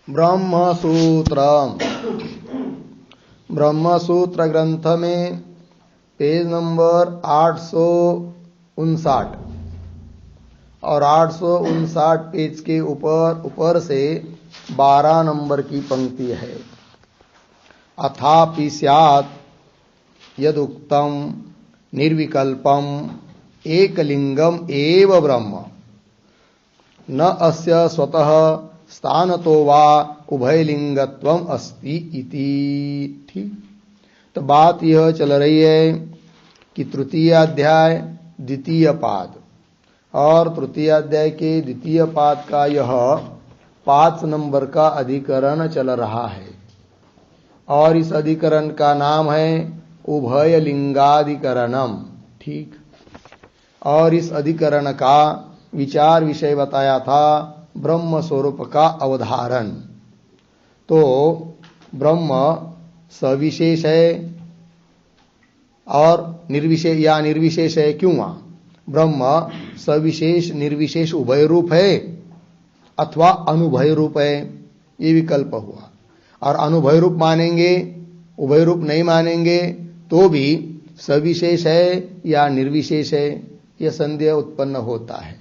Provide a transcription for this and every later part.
ब्रह्मसूत्र ब्रह्मसूत्र ग्रंथ में page number 859 और 859 पेज के ऊपर से 12 नंबर की पंक्ति है। अथापि स्यात् यदुक्तम निर्विकल्पम एकलिंगम एव ब्रह्म न अस्य स्वतः स्थानतो वा उभयलिंगत्वम अस्ति इति। ठीक, तो बात यह चल रही है कि तृतीय अध्याय द्वितीय पाद और तृतीय अध्याय के द्वितीय पाद का यह 5 नंबर का अधिकरण चल रहा है और इस अधिकरण का नाम है उभयलिंगाधिकरणम। ठीक, और इस अधिकरण का विचार विषय बताया था ब्रह्म स्वरूप का अवधारण। तो ब्रह्म सविशेष है और निर्विशेष या निर्विशेष है क्यों? ब्रह्म सविशेष निर्विशेष उभय रूप है अथवा अनुभय रूप है, ये विकल्प हुआ। और अनुभय रूप मानेंगे उभय रूप नहीं मानेंगे तो भी सविशेष है या निर्विशेष है, यह संदेह उत्पन्न होता है।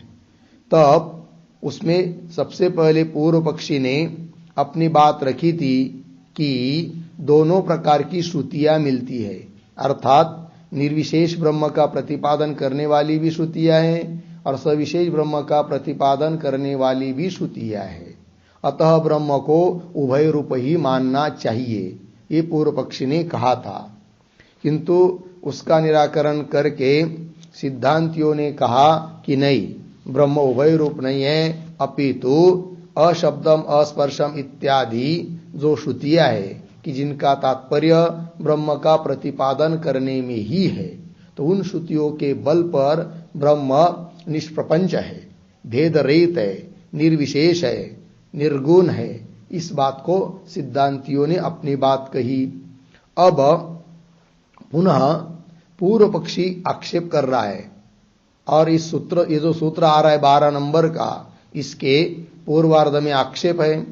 तब उसमें सबसे पहले पूर्व पक्षी ने अपनी बात रखी थी कि दोनों प्रकार की श्रुतियां मिलती है, अर्थात निर्विशेष ब्रह्म का प्रतिपादन करने वाली भी श्रुतियां हैं और सविशेष ब्रह्म का प्रतिपादन करने वाली भी श्रुतियां हैं। अतः ब्रह्म को उभय रूप ही मानना चाहिए, ये पूर्व पक्षी ने कहा था। किंतु उसका निराकरण करके सिद्धांतियों ने कहा कि नहीं, ब्रह्म उभय रूप नहीं है, अपितु अशब्दम अस्पर्शम इत्यादि जो श्रुतियां है कि जिनका तात्पर्य ब्रह्म का प्रतिपादन करने में ही है, तो उन श्रुतियों के बल पर ब्रह्म निष्प्रपंच है, भेद रहित है, निर्विशेष है, निर्गुण है। इस बात को सिद्धांतियों ने अपनी बात कही। अब पुनः पूर्व पक्षी आक्षेप कर रहा है और इस सूत्र, ये जो सूत्र आ रहा है 12 नंबर का, इसके पूर्वार्ध में आक्षेप है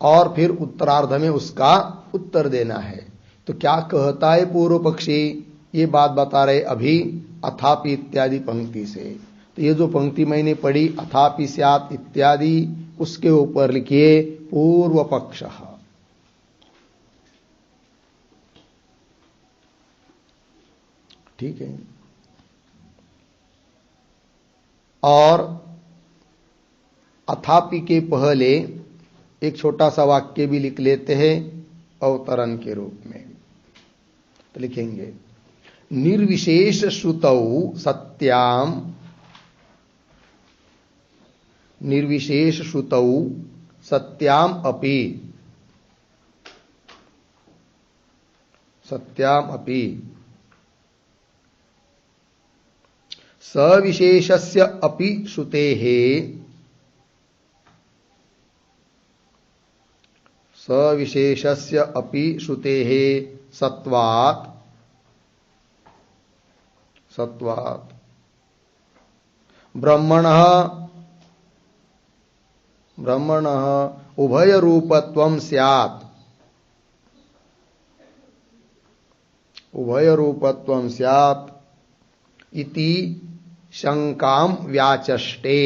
और फिर उत्तरार्ध में उसका उत्तर देना है। तो क्या कहता है पूर्व पक्षी, ये बात बता रहे अभी अथापि इत्यादि पंक्ति से। तो ये जो पंक्ति मैंने पढ़ी अथापि स्यात् इत्यादि, उसके ऊपर लिखिए पूर्व पक्ष। ठीक है, और अथापि के पहले एक छोटा सा वाक्य भी लिख लेते हैं अवतरण के रूप में। तो लिखेंगे निर्विशेष श्रुतौ सत्याम, निर्विशेष श्रुतौ सत्याम अपि, सत्याम अपि सविशेषस्य अपि श्रुतेः, सविशेषस्य अपि श्रुतेः सत्वात्, सत्वात् ब्रह्मणः, ब्रह्मणः उभय रूपत्वं स्यात्, उभय रूपत्वं स्यात् इति शंकां व्याचष्टे,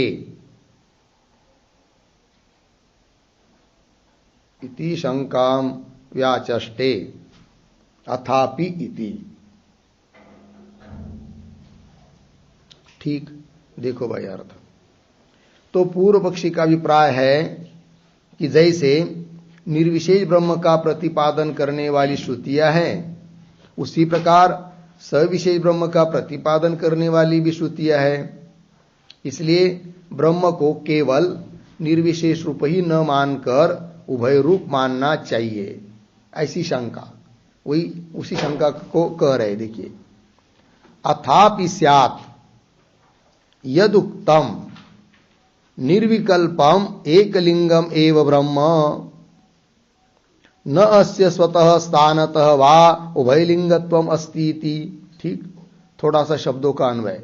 इति शंकां व्याचष्टे अथापि इति। ठीक, देखो भाई अर्थ। तो पूर्व पक्षी का अभिप्राय है कि जैसे निर्विशेष ब्रह्म का प्रतिपादन करने वाली श्रुतियां हैं, उसी प्रकार सविशेष ब्रह्म का प्रतिपादन करने वाली भी श्रुतियां है। इसलिए ब्रह्म को केवल निर्विशेष रूप ही न मानकर उभय रूप मानना चाहिए, ऐसी शंका, वही उसी शंका को कह रहे। देखिए अथापि स्यात् यदुक्तम निर्विकल्पम एकलिंगम एव ब्रह्म न अस्य स्वतः स्थानतः वा उभयलिंगत्वम अस्ति इति। ठीक, थोड़ा सा शब्दों का अन्वय।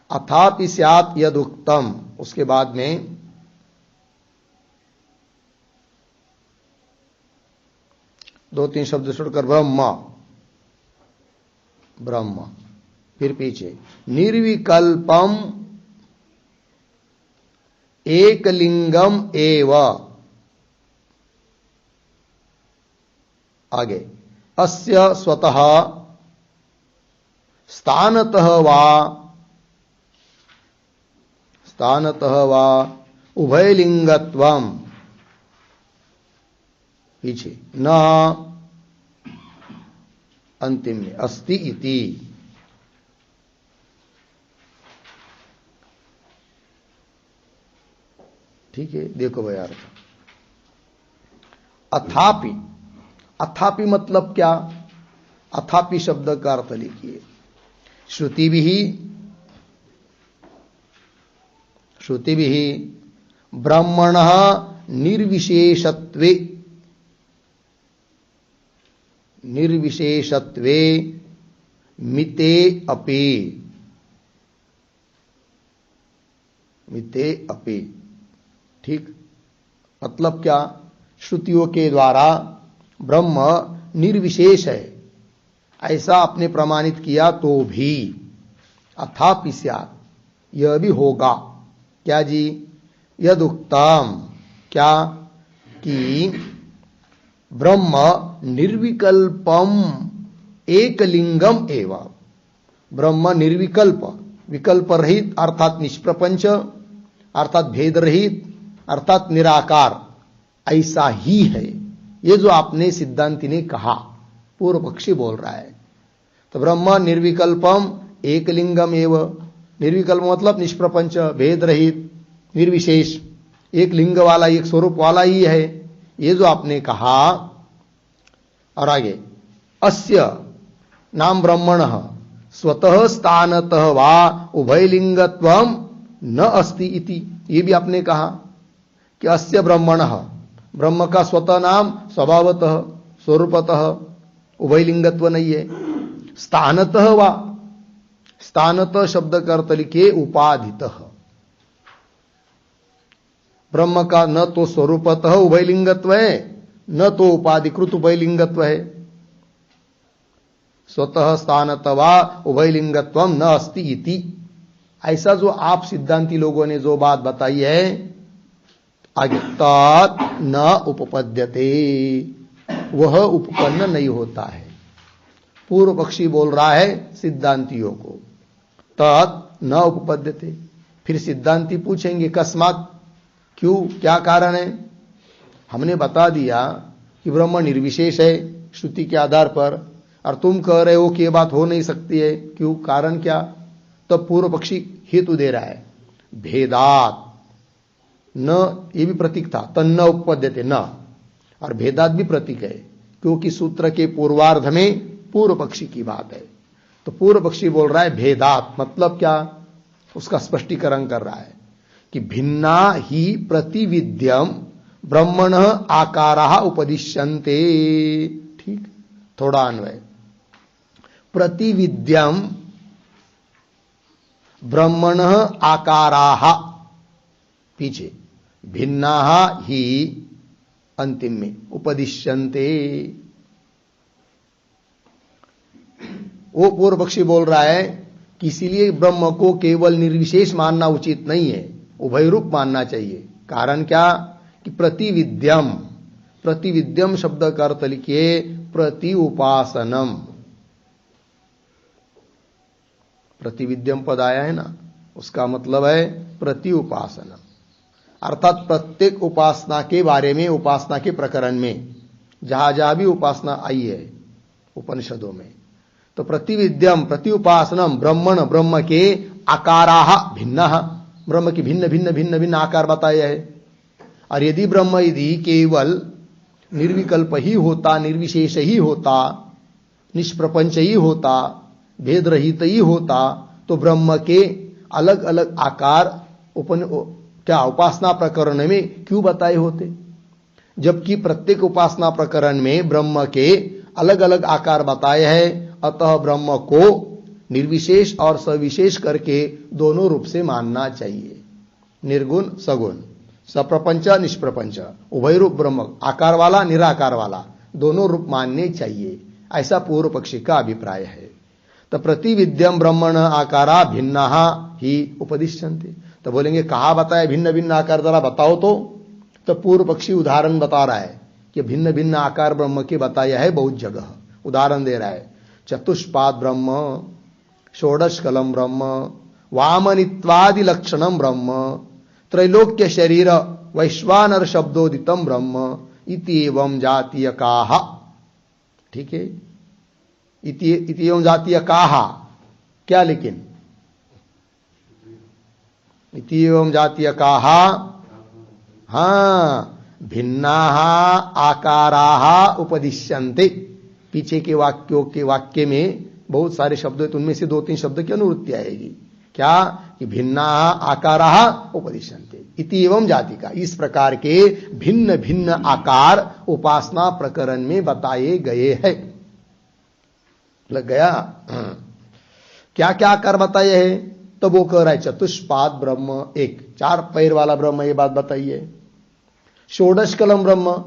अथापि स्यात् यदुक्तम, उसके बाद में 2-3 शब्द छोड़कर ब्रह्म, ब्रह्म। फिर पीछे निर्विकल्पम एकलिंगम एव, आगे अस्य स्वतः स्थानतः वा उभयलिंगत्वम, पीछे न अंतिम में अस्ति इति। ठीक है, देखो भाई अर्थ। अथापि, अथापि मतलब क्या? अथापि शब्द का अर्थ लिखिए, श्रुतिभिः ब्रह्मणः निर्विशेषत्वे मिते अपि। ठीक, मतलब क्या? श्रुतियों के द्वारा ब्रह्म निर्विशेष है ऐसा आपने प्रमाणित किया तो भी अथापि स्यात्, यह भी होगा। क्या जी? यदुक्तम, क्या? कि ब्रह्म निर्विकल्पम एकलिंगम एवं, ब्रह्म निर्विकल्प, विकल्प रहित अर्थात निष्प्रपंच, अर्थात भेद रहित, अर्थात निराकार, ऐसा ही है। ये जो आपने सिद्धांति ने कहा, पूर्व पक्षी बोल रहा है। तो ब्रह्म निर्विकल्पम एकलिंगम एव, निर्विकल्प मतलब निष्प्रपंच, भेद रहित, निर्विशेष, एक लिंग वाला, एक स्वरूप वाला ही है, ये जो आपने कहा। और आगे अस्य नाम ब्रह्मणः स्वतः स्थानतः वा उभयलिंगत्वम न अस्ति इति, ये भी आपने कहा कि अस्य ब्रह्मणः, ब्रह्म का स्वतः नाम स्वभावतः स्वरूपतः उभयलिंगत्व नहीं है। स्थानतः वा, स्थानतः शब्द का अर्थ लिखिए उपाधितः, ब्रह्म का न तो स्वरूपतः उभयलिंगत्व है, न तो उपाधिकृत उभयलिंगत्व है। स्वतः स्थानतः वा उभयलिंगत्वम न अस्ति इति, ऐसा जो आप सिद्धांती लोगों ने जो बात बताई है, आगे तत् न उपपद्यते, वह उपपन्न नहीं होता है। पूर्व पक्षी बोल रहा है सिद्धांतियों को, तत् न उपपद्यते। फिर सिद्धांती पूछेंगे कस्मात्, क्यों, क्या कारण है? हमने बता दिया कि ब्रह्म निर्विशेष है श्रुति के आधार पर, और तुम कह रहे हो कि यह बात हो नहीं सकती है, क्यों, कारण क्या? तब पूर्व पक्षी हेतु दे रहा है, भेदात न, ये भी प्रतीक था, तन्न उपपद्यते न, और भेदात भी प्रतीक है, क्योंकि सूत्र के पूर्वार्ध में पूर्व पक्षी की बात है। तो पूर्व पक्षी बोल रहा है भेदात मतलब क्या, उसका स्पष्टीकरण कर रहा है कि भिन्ना ही प्रतिविद्यम ब्रह्मणः आकाराः उपदिश्यन्ते। ठीक, थोड़ा अन्वय, प्रतिविद्यम ब्रह्मणः आकाराः, पीछे भिन्नाः ही, अंतिम में उपदिश्यन्ते। वो पूर्व पक्षी बोल रहा है कि इसीलिए ब्रह्म को केवल निर्विशेष मानना उचित नहीं है, उभय रूप मानना चाहिए। कारण क्या? कि प्रतिविद्यम, प्रतिविद्यम शब्द का अर्थ लिखिए प्रति उपासनम, प्रतिविद्यम पद आया है ना, उसका मतलब है प्रति उपासनम, अर्थात प्रत्येक उपासना के बारे में, उपासना के प्रकरण में जहां जहां भी उपासना आई है उपनिषदों में, तो प्रतिविद्यम प्रति उपासनम ब्रह्मण, ब्रह्म के आकाराः भिन्नः, ब्रह्म की भिन्न भिन्न भिन्न भिन्न आकार बताए हैं। और यदि ब्रह्म यदि केवल निर्विकल्प ही होता, निर्विशेष ही होता, निष्प्रपंच ही होता, भेद रहित ही होता, तो ब्रह्म के अलग अलग आकार उपासना प्रकरण में क्यों बताए होते? जबकि प्रत्येक उपासना प्रकरण में ब्रह्म के अलग अलग आकार बताए हैं, अतः ब्रह्म को निर्विशेष और सविशेष करके दोनों रूप से मानना चाहिए, निर्गुण सगुण, सप्रपंच निष्प्रपंच, उभय रूप ब्रह्म, आकार वाला निराकार वाला, दोनों रूप मानने चाहिए, ऐसा पूर्व पक्षी का अभिप्राय है। तो प्रतिविद्यम ब्रह्मण आकारा भिन्ना ही उपदिश्यन्ते। तो बोलेंगे कहा बताया भिन्न भिन्न आकार, जरा बताओ तो पूर्व पक्षी उदाहरण बता रहा है कि भिन्न भिन्न आकार ब्रह्म के बताया है बहुत जगह, उदाहरण दे रहा है। चतुष्पाद ब्रह्म, षोडश कलम ब्रह्म, वामनित्वादि लक्षणम ब्रह्म, त्रैलोक्य शरीर वैश्वानर शब्दोदितम ब्रह्म इति एवं जातीय काहा। ठीक है, इति एवं जातीय काहा क्या, लेकिन इति एवं जातीय काहा, हाँ, भिन्नाः आकाराः उपदिश्यन्ते। पीछे के वाक्यों के वाक्य में बहुत सारे शब्द हैं, तो उनमें से 2-3 शब्द की अनुवृत्ति आएगी। क्या कि भिन्नाः आकाराः उपदिश्यन्ते इति एवं जाति का, इस प्रकार के भिन्न भिन्न आकार उपासना प्रकरण में बताए गए हैं। लग गया? क्या क्या आकार बताए हैं? तो वो कह रहा है चतुष्पाद ब्रह्म, एक 4 पैर वाला ब्रह्म, ये बात बताइए। षोडश कलम ब्रह्म,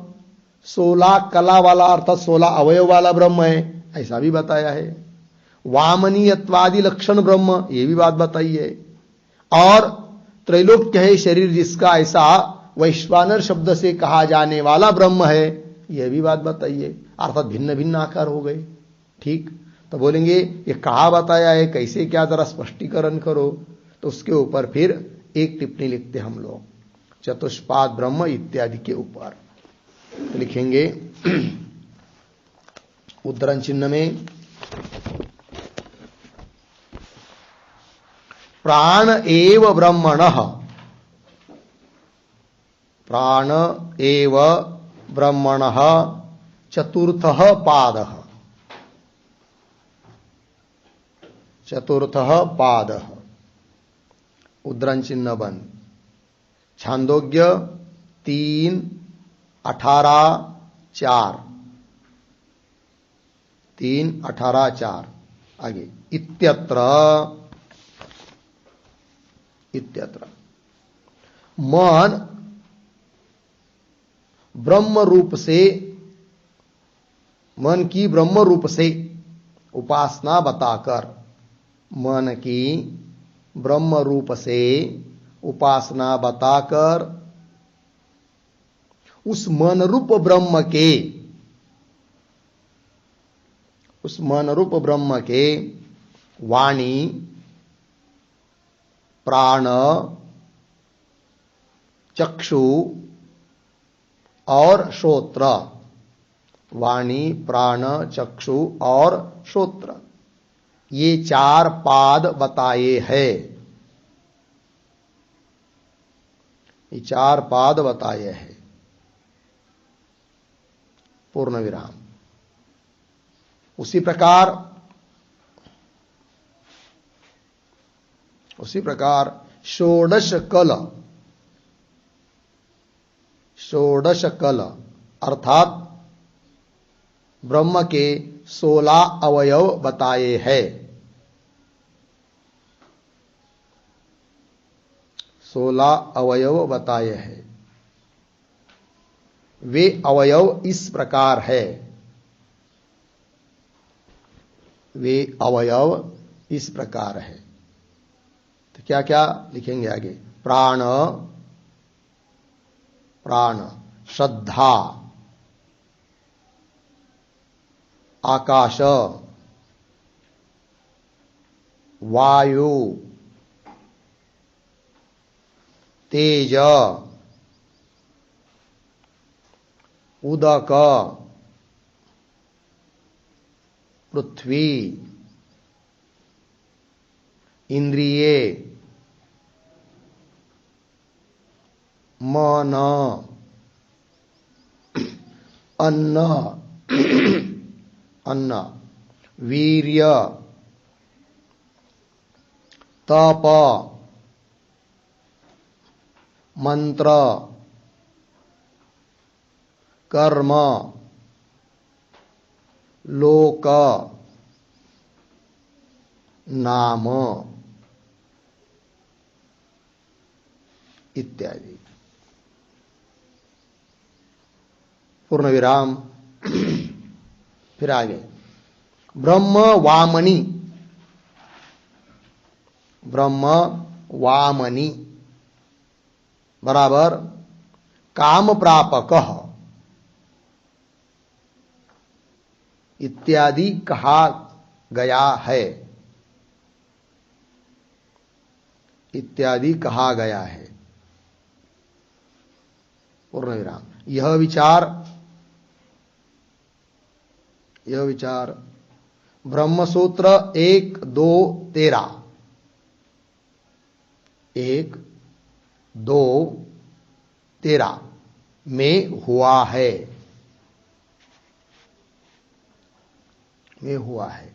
16 कला वाला अर्थात 16 अवयव वाला ब्रह्म है, ऐसा भी बताया है। वामनीयत्वादि लक्षण ब्रह्म, ये भी बात बताई है। और त्रैलोक्य है शरीर जिसका, ऐसा वैश्वानर शब्द से कहा जाने वाला ब्रह्म है, यह भी बात बताई है। अर्थात भिन्न भिन्न आकार हो गए। ठीक, तो बोलेंगे ये कहा बताया है, कैसे क्या, जरा स्पष्टीकरण करो। तो उसके ऊपर फिर एक टिप्पणी लिखते हम लोग चतुष्पाद ब्रह्म इत्यादि के ऊपर। तो लिखेंगे उद्धरण चिन्ह में प्राण एव ब्रह्मणः, प्राण एव ब्रह्मणः चतुर्थः पादः, चतुर्थः पादः, उद्धरण चिन्ह बंद। छांदोग्य 3:18-4, 3:18-4 आगे। इत्यत्र, इत्यत्र मन ब्रह्म रूप से, मन की ब्रह्म रूप से उपासना बताकर, मन की ब्रह्म रूप से उपासना बताकर उस मन रूप ब्रह्म के, उस मन रूप ब्रह्म के वाणी, प्राण, चक्षु और श्रोत्र, वाणी, प्राण, चक्षु और श्रोत्र, ये 4 पाद बताए हैं। ये 4 पाद बताए हैं। पूर्ण विराम। उसी प्रकार षोडश कल, षोडश कल अर्थात ब्रह्म के 16 अवयव बताए हैं। 16 अवयव बताए हैं। वे अवयव इस प्रकार है, वे अवयव इस प्रकार है। तो क्या क्या लिखेंगे आगे? प्राण, प्राण, श्रद्धा, आकाश, वायु, तेज, उदक, पृथ्वी, इंद्रिये, मन, अन्न, अन्न, वीर्य, तप, मंत्र, कर्म, लोक, नाम इत्यादि। पूर्ण विराम। फिर आगे ब्रह्म वामनी, ब्रह्म वामनी बराबर काम प्रापकः इत्यादि कहा गया है, इत्यादि कहा गया है। पूर्ण विराम। यह विचार ब्रह्मसूत्र 1, 2, 13 1, 2, 13 में हुआ है, में हुआ है।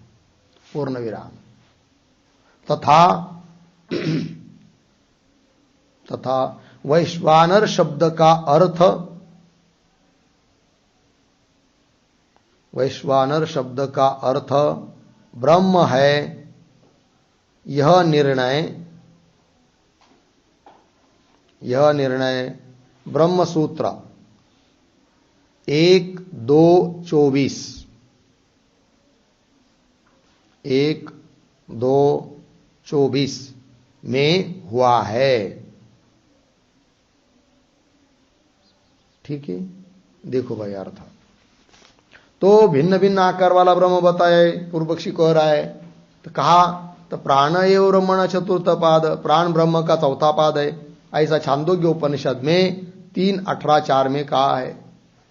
पूर्ण विराम। तथा वैश्वानर शब्द का अर्थ, वैश्वानर शब्द का अर्थ ब्रह्म है, यह निर्णय ब्रह्मसूत्र 1, 2, 24 1, 2, 24 में हुआ है। ठीक है, देखो भाई अर्थ तो भिन्न भिन्न आकार वाला ब्रह्म बताए, पूर्व पक्षी कह रहा है। तो कहा तो प्राण एव ब्रह्मण चतुर्थ पाद, प्राण ब्रह्म का चौथा पाद है, ऐसा छांदोग्य उपनिषद में 3:18-4 में कहा है।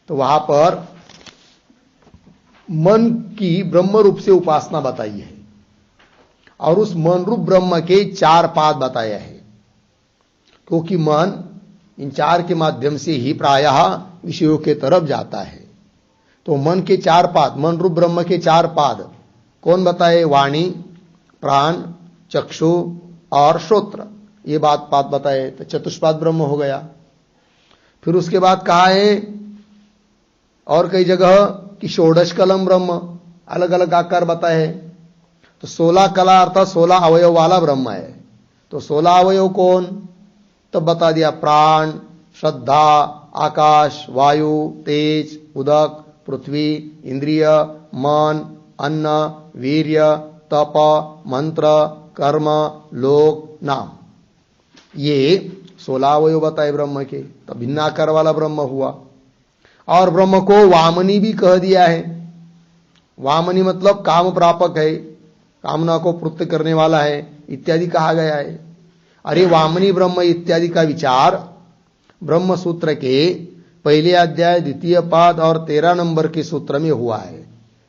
तो वहां पर मन की ब्रह्म रूप से उपासना बताई है और उस मन रूप ब्रह्म के 4 पाद बताया है, क्योंकि मन इन 4 के माध्यम से ही प्रायः विषयों के तरफ जाता है। तो मन के 4 पाद, मन रूप ब्रह्म के 4 पाद कौन बताए? वाणी, प्राण, चक्षु और श्रोत्र, ये पाद बताए। तो चतुष्पाद ब्रह्म हो गया। फिर उसके बाद कहा है और कई जगह कि षोडश कलम ब्रह्म, अलग अलग आकार बताए है। तो 16 कला अर्थात 16 अवयव वाला ब्रह्म है। तो 16 अवयव कौन? तब बता दिया प्राण, श्रद्धा, आकाश, वायु, तेज, उदक, पृथ्वी, इंद्रिय, मन, अन्न, वीर्य, तप, मंत्र, कर्म, लोक, नाम, ये 16 अवयव बताए ब्रह्म के। तब भिन्न आकार वाला ब्रह्म हुआ। और ब्रह्म को वामनी भी कह दिया है। वामनी मतलब काम प्रापक है, कामना को पूर्ति करने वाला है इत्यादि कहा गया है। अरे वामनी ब्रह्म इत्यादि का विचार ब्रह्म सूत्र के पहले अध्याय 2 पाद और 13 नंबर के सूत्र में हुआ है।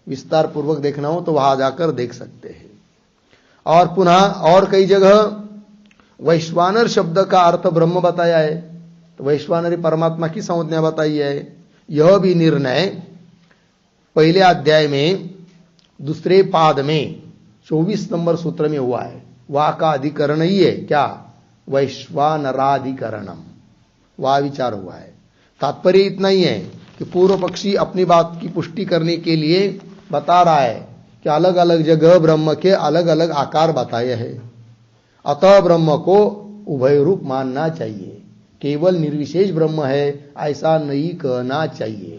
विस्तार पूर्वक देखना हो तो वहां जाकर देख सकते हैं। और पुनः और कई जगह वैश्वानर शब्द का अर्थ ब्रह्म बताया है। तो वैश्वानरी परमात्मा की संज्ञा बताई है। यह भी निर्णय पहले अध्याय में 2 पाद में 24 नंबर सूत्र में हुआ है। वह का अधिकरण ही है क्या? वैश्वानराधिकरणम, वह विचार हुआ है। तात्पर्य इतना ही है कि पूर्व पक्षी अपनी बात की पुष्टि करने के लिए बता रहा है कि अलग अलग जगह ब्रह्म के अलग अलग आकार बताए हैं। अतः ब्रह्म को उभय रूप मानना चाहिए, केवल निर्विशेष ब्रह्म है ऐसा नहीं कहना चाहिए।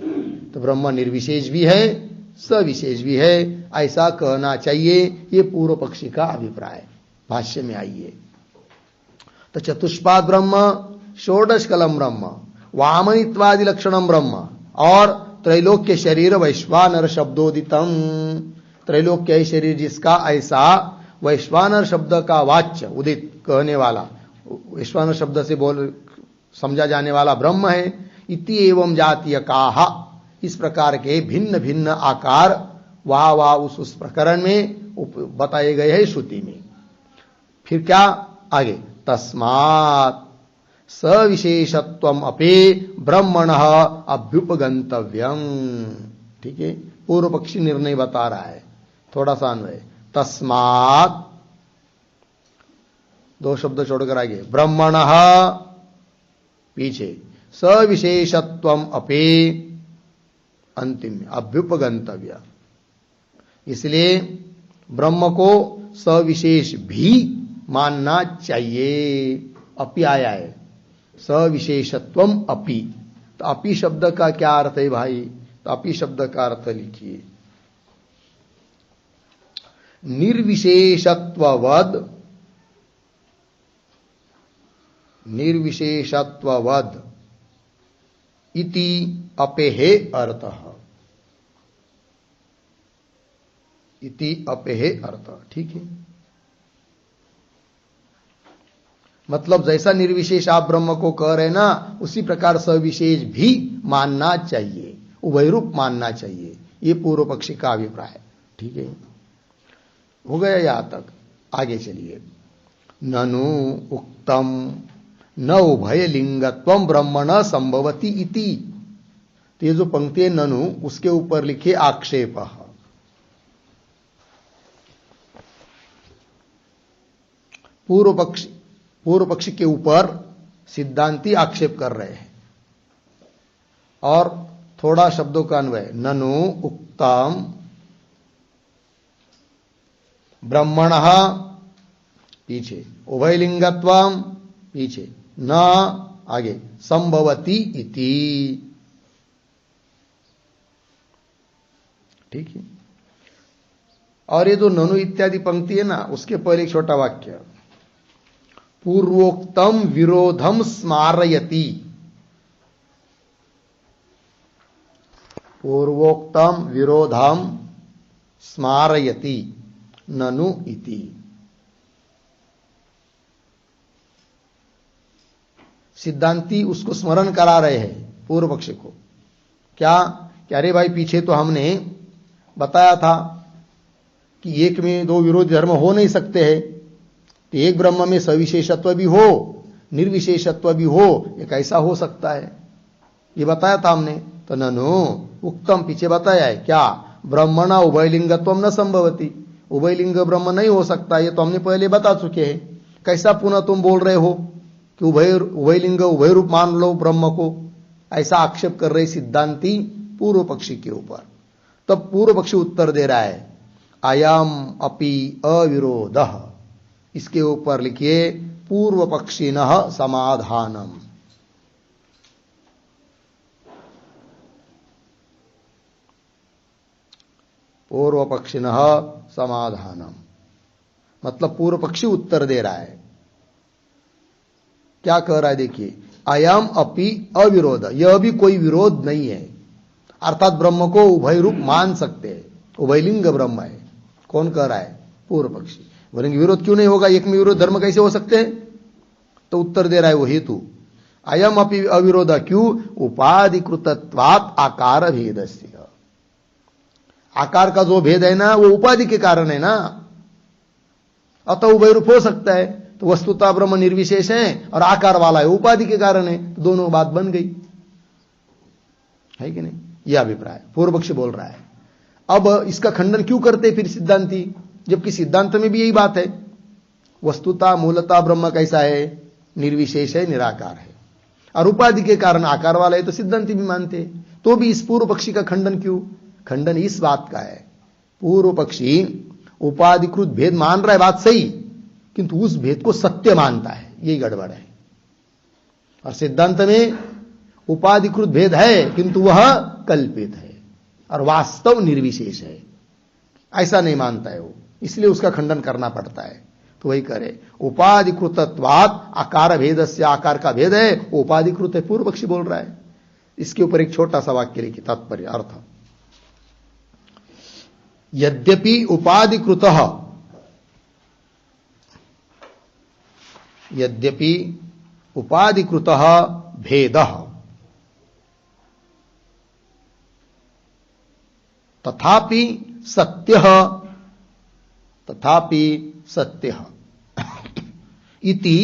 तो ब्रह्म निर्विशेष भी है, सविशेष भी है ऐसा कहना चाहिए। ये पूर्व पक्षी का अभिप्राय भाष्य में आइए। तो चतुष्पाद ब्रह्म, षोडश कलम ब्रह्म, वामनित्वादि लक्षणम ब्रह्म और त्रैलोक्य शरीर वैश्वानर शब्दोदितम, त्रैलोक्य शरीर जिसका ऐसा वैश्वानर शब्द का वाच्य उदित कहने वाला, वैश्वानर शब्द से बोल समझा जाने वाला ब्रह्म है। इति एवं जातीय काहा, इस प्रकार के भिन्न भिन्न आकार वह उस प्रकरण में बताए गए हैं श्रुति में। फिर क्या आगे? तस्मात् सविशेषत्वम अपि ब्रह्मणः अभ्युपगंतव्यम। ठीक है, पूर्व पक्षी निर्णय बता रहा है। थोड़ा सा अन्वय। तस्मात् 2 शब्द छोड़कर आगे ब्रह्मणः पीछे, सविशेषत्वम अपि अंतिम में अभ्युपगंतव्य। इसलिए ब्रह्म को सविशेष भी मानना चाहिए। अपि आया है, सविशेषत्वम अपि। तो अपि शब्द का क्या अर्थ है भाई? तो अपि शब्द का अर्थ लिखिए। निर्विशेषत्ववद इति अपेहे अर्थः, इति अपेहे अर्थ। ठीक है, मतलब जैसा निर्विशेष आप ब्रह्म को कह रहे ना, उसी प्रकार सविशेष भी मानना चाहिए, उभयरूप मानना चाहिए, ये पूर्व पक्षी का अभिप्राय है। ठीक है, हो गया यहां तक। आगे चलिए। ननु उक्तम न उभय लिंगत्वम ब्रह्मण संभवति इति। तो ये जो पंक्ति है ननु, उसके ऊपर लिखे आक्षेप। पूर्व पक्षी के ऊपर सिद्धांती आक्षेप कर रहे हैं। और थोड़ा शब्दों का अन्वय, ननु उक्तम ब्रह्मणः पीछे, उभयलिंगत्वम पीछे, न आगे, संभवति इति। ठीक है, और ये जो ननु इत्यादि पंक्ति है ना, उसके पहले एक छोटा वाक्य, पूर्वोक्तम विरोधम स्मारयति। पूर्वोक्तम विरोधम स्मारयति ननु इति। सिद्धांती उसको स्मरण करा रहे हैं पूर्व पक्ष को। क्या कि अरे भाई, पीछे तो हमने बताया था कि एक में दो विरोधी धर्म हो नहीं सकते हैं, तो एक ब्रह्म में सविशेषत्व भी हो, निर्विशेषत्व भी हो, ये कैसा हो सकता है, ये बताया था हमने। तो ननु उक्तम पीछे बताया है क्या, ब्रह्मणा उभयलिंगत्वम न संभवति, उभयलिंग ब्रह्म नहीं हो सकता, ये तो हमने पहले बता चुके हैं। कैसा पुनः तुम बोल रहे हो कि उभयलिंग उभय रूप मान लो ब्रह्म को, ऐसा आक्षेप कर रहे सिद्धांती पूर्व पक्षी के ऊपर। तब पूर्व पक्षी उत्तर दे रहा है, अयम अपि अविरोधः। इसके ऊपर लिखिए पूर्व पक्षिणः समाधानम। पूर्व पक्षिणः समाधानम मतलब पूर्व पक्षी उत्तर दे रहा है। क्या कह रहा है देखिए, अयम अपि अविरोध, यह भी कोई विरोध नहीं है, अर्थात ब्रह्म को उभय रूप मान सकते हैं, उभयलिंग ब्रह्म है। कौन कह रहा है? पूर्व पक्षी। बोलेंगे विरोध क्यों नहीं होगा, एक में विरोध धर्म कैसे हो सकते हैं? तो उत्तर दे रहा है वो हेतु, अयम अपि अविरोध, क्यों? उपाधिकृतत्वात् आकार भेदस्य। आकार का जो भेद है ना, वो उपाधि के कारण है ना, अतः उभय रूप हो सकता है। तो वस्तुतः ब्रह्म निर्विशेष है और आकार वाला है, उपाधि के कारण है, तो दोनों बात बन गई, है कि नहीं? यह अभिप्राय पूर्व पक्षी बोल रहा है। अब इसका खंडन क्यों करते फिर सिद्धांती, जबकि सिद्धांत में भी यही बात है, वस्तुतः मूलतः ब्रह्म कैसा है? निर्विशेष है, निराकार है, और उपाधि के कारण आकार वाला है, तो सिद्धांती भी मानते हैं। तो भी इस पूर्व पक्षी का खंडन क्यों? खंडन इस बात का है, पूर्व पक्षी उपाधिकृत भेद मान रहा है, बात सही, किंतु उस भेद को सत्य मानता है, यही गड़बड़ है। और सिद्धांत में उपाधिकृत भेद है, किंतु वह कल्पित है और वास्तव निर्विशेष है, ऐसा नहीं मानता है वो, इसलिए उसका खंडन करना पड़ता है। तो वही करे, उपाधिकृतत्वात् आकार भेदस्य, आकार का भेद है, वो उपाधिकृत है, पूर्व पक्षी बोल रहा है। इसके ऊपर एक छोटा सा वाक्य लिखिए, तात्पर्य अर्थ, यद्यपि उपाधिकृतः, यद्यपि उपाधिकृतः भेदः तथापि सत्यः, तथापि सत्यः इति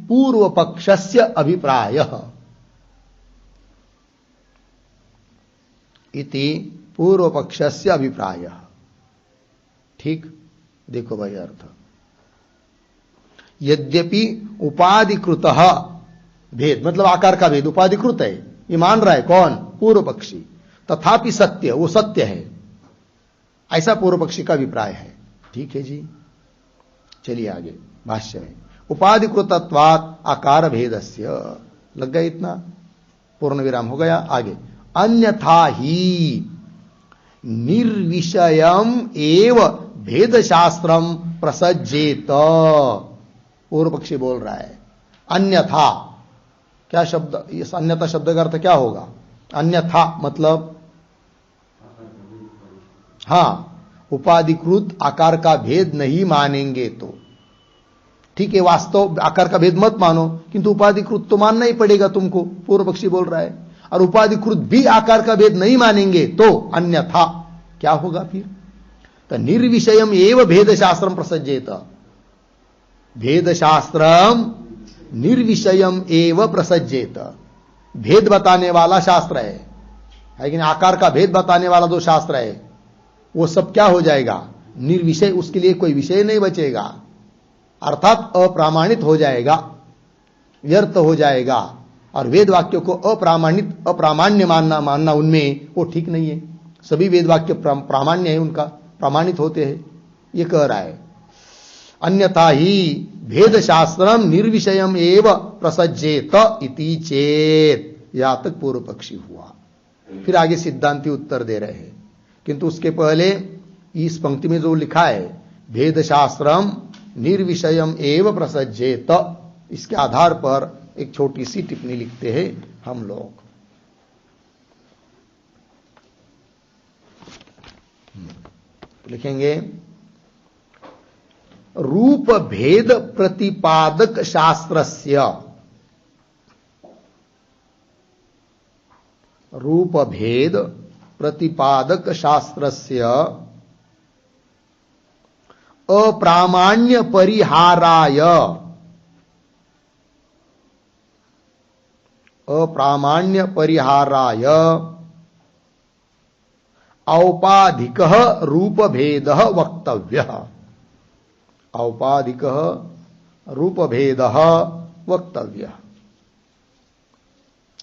पूर्व पक्षस्य अभिप्रायः, इति पूर्व पक्षस्य अभिप्रायः। ठीक, देखो भाई अर्थ, यद्यपि उपाधिकृतः भेद मतलब आकार का भेद उपाधिकृत है, ये मान रहा है कौन? पूर्व पक्षी। तथापि सत्य, वो सत्य है, ऐसा पूर्व पक्षी का अभिप्राय है। ठीक है जी, चलिए आगे भाष्य में, उपाधिकृतत्वात् आकार भेदस्य, लग गया इतना, पूर्ण विराम हो गया। आगे, अन्यथा ही निर्विषयम एव भेद शास्त्रम प्रसज्जेत। पूर्व पक्षी बोल रहा है अन्यथा। क्या शब्द, इस अन्यथा शब्द का अर्थ क्या होगा? अन्यथा मतलब हां, उपाधिकृत आकार का भेद नहीं मानेंगे तो ठीक है, वास्तव आकार का भेद मत मानो, किंतु उपाधिकृत तो मानना ही पड़ेगा तुमको, पूर्व पक्षी बोल रहा है। और उपाधिकृत भी आकार का भेद नहीं मानेंगे तो अन्यथा क्या होगा फिर? तो निर्विषयम एव भेद शास्त्रम प्रसज्जेत। भेद शास्त्रम निर्विषयम एव प्रसज्जेत। भेद बताने वाला शास्त्र है कि नहीं? आकार का भेद बताने वाला जो शास्त्र है वो सब क्या हो जाएगा? निर्विषय, उसके लिए कोई विषय नहीं बचेगा, अर्थात अप्रामाणित हो जाएगा, व्यर्थ हो जाएगा। और वेद वाक्यों को अप्रामाण्य मानना उनमें वो ठीक नहीं है। सभी वेद वाक्य प्रामाण्य है, उनका प्रमाणित होते हैं, ये कह रहा है। अन्यथा ही भेद शास्त्रम निर्विषयम एव प्रसज्जेत इति चेत। यहां तक पूर्व पक्षी हुआ। फिर आगे सिद्धांती उत्तर दे रहे हैं, किंतु उसके पहले इस पंक्ति में जो लिखा है भेद शास्त्रम निर्विषयम एव प्रसज्जेत, इसके आधार पर एक छोटी सी टिप्पणी लिखते हैं हम लोग। लिखेंगे रूप भेद प्रतिपादक शास्त्रस्य, रूप भेद प्रतिपादक शास्त्रस्य अप्रामाण्य परिहाराय, अप्रामाण्य परिहाराय औपाधिकः रूपभेदः वक्तव्यः। औपाधिकः रूपभेदः वक्तव्यः।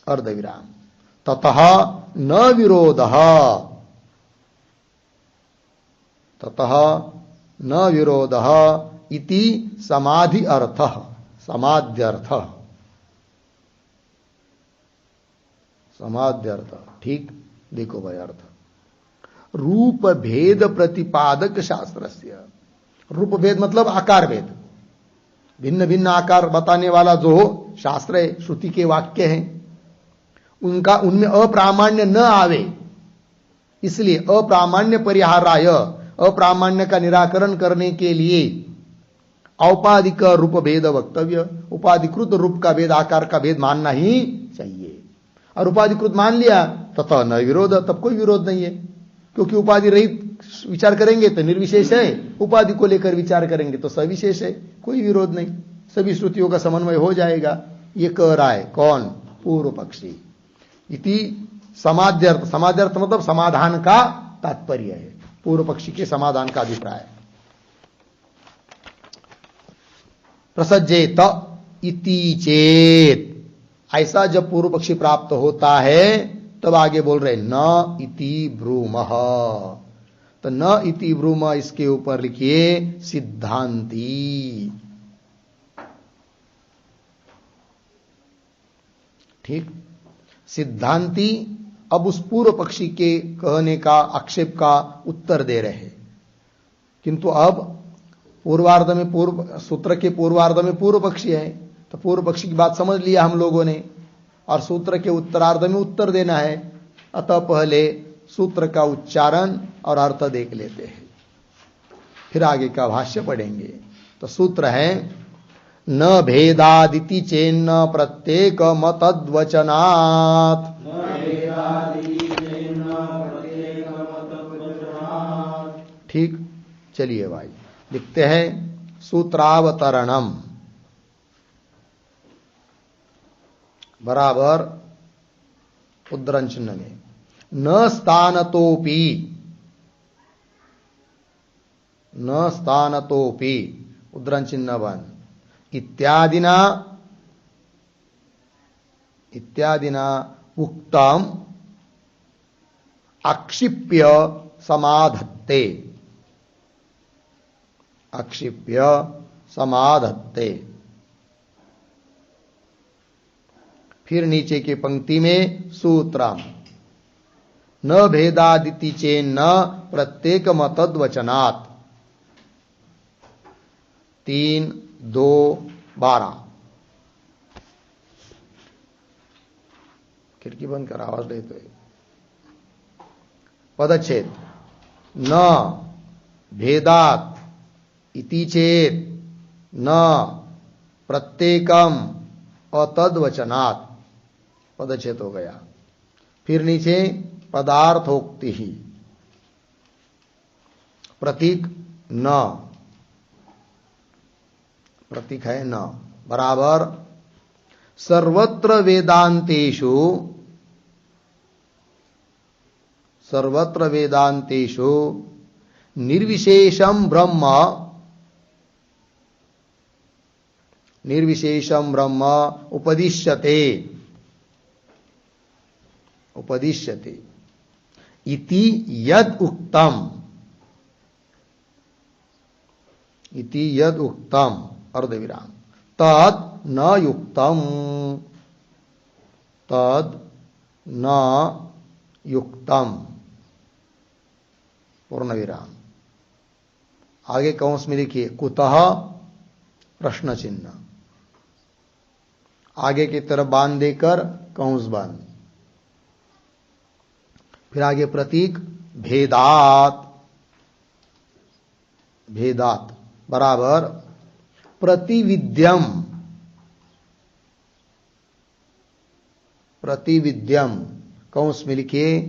अर्धविराम। ततः न विरोधः, ततः न विरोधः इति समाधि अर्थः, समाध्यर्थः, समाध्यर्थ। ठीक, देखो भाई अर्थ। रूप भेद प्रतिपादक शास्त्रस्य, रूप भेद मतलब आकार भेद, भिन्न भिन्न आकार बताने वाला जो शास्त्र है, श्रुति के वाक्य हैं, उनका उनमें अप्रामाण्य न आवे, इसलिए अप्रामाण्य परिहाराय, अप्रामाण्य का निराकरण करने के लिए औपाधिक रूप भेद वक्तव्य, उपाधिकृत रूप का भेद, आकार का भेद मानना ही चाहिए। और उपाधिकृत मान लिया तथा न विरोध, तब कोई विरोध नहीं है, क्योंकि उपाधि रहित विचार करेंगे तो निर्विशेष है, उपाधि को लेकर विचार करेंगे तो सविशेष है, कोई विरोध नहीं, सभी श्रुतियों का समन्वय हो जाएगा। ये कह रहा है कौन? पूर्व पक्षी। इति समाध्यर्थ, समाध्यर्थ मतलब समाधान का तात्पर्य है, पूर्व पक्षी के समाधान का अभिप्राय। प्रसज्जेत इति चेत, ऐसा जब पूर्व पक्षी प्राप्त होता है तब आगे बोल रहे न इति ब्रूमः। तो न इति ब्रूम, इसके ऊपर लिखिए सिद्धांती। ठीक, सिद्धांती अब उस पूर्व पक्षी के कहने का, आक्षेप का उत्तर दे रहे हैं। किंतु अब पूर्वार्ध में, पूर्व सूत्र के पूर्वार्ध में पूर्व पक्षी है, तो पूर्व पक्षी की बात समझ लिया हम लोगों ने, और सूत्र के उत्तरार्ध में उत्तर देना है। अतः पहले सूत्र का उच्चारण और अर्थ देख लेते हैं, फिर आगे का भाष्य पढ़ेंगे। तो सूत्र है न भेदादिति चेन्न प्रत्येक मतद्वचनात्। ठीक, चलिए भाई लिखते हैं सूत्रावतरणम बराबर उद्धरण चिन्ह में न स्थानतोपि, न स्थानतोपि उद्धरण चिन्ह बन इत्यादिना, इत्यादिना उक्तम आक्षिप्य समाधत्ते, आक्षिप्य समाधत्ते। फिर नीचे की पंक्ति में सूत्रम न भेदादिति चेन्न प्रत्येक मतद्वचनात्, 3, 2, 12। खिड़की बंद कर, आवाज नहीं तो। पदच्छेद न भेदात इति चेत न प्रत्येकम अतद्वचनात्, पदच्छेद हो गया। फिर नीचे पदार्थोक्ति ही, प्रतीक न, प्रतीक है न, बराबर सर्वत्र वेदांतेषु, सर्वत्र वेदांतेषु निर्विशेषम ब्रह्म, निर्विशेषम ब्रह्म उपदिश्यते, उपदिश्यते इति यद उक्तम, इति यद उक्तम अर्धविराम तद न युक्तम, तद न युक्तम पूर्ण विराम। आगे कौंस में लिखिए कुतः प्रश्न चिन्ह, आगे की तरफ बांध देकर कौंस बंद। फिर आगे प्रतीक भेदात, भेदात बराबर प्रतिविद्यम, प्रतिविद्यम कौंस में लिखिए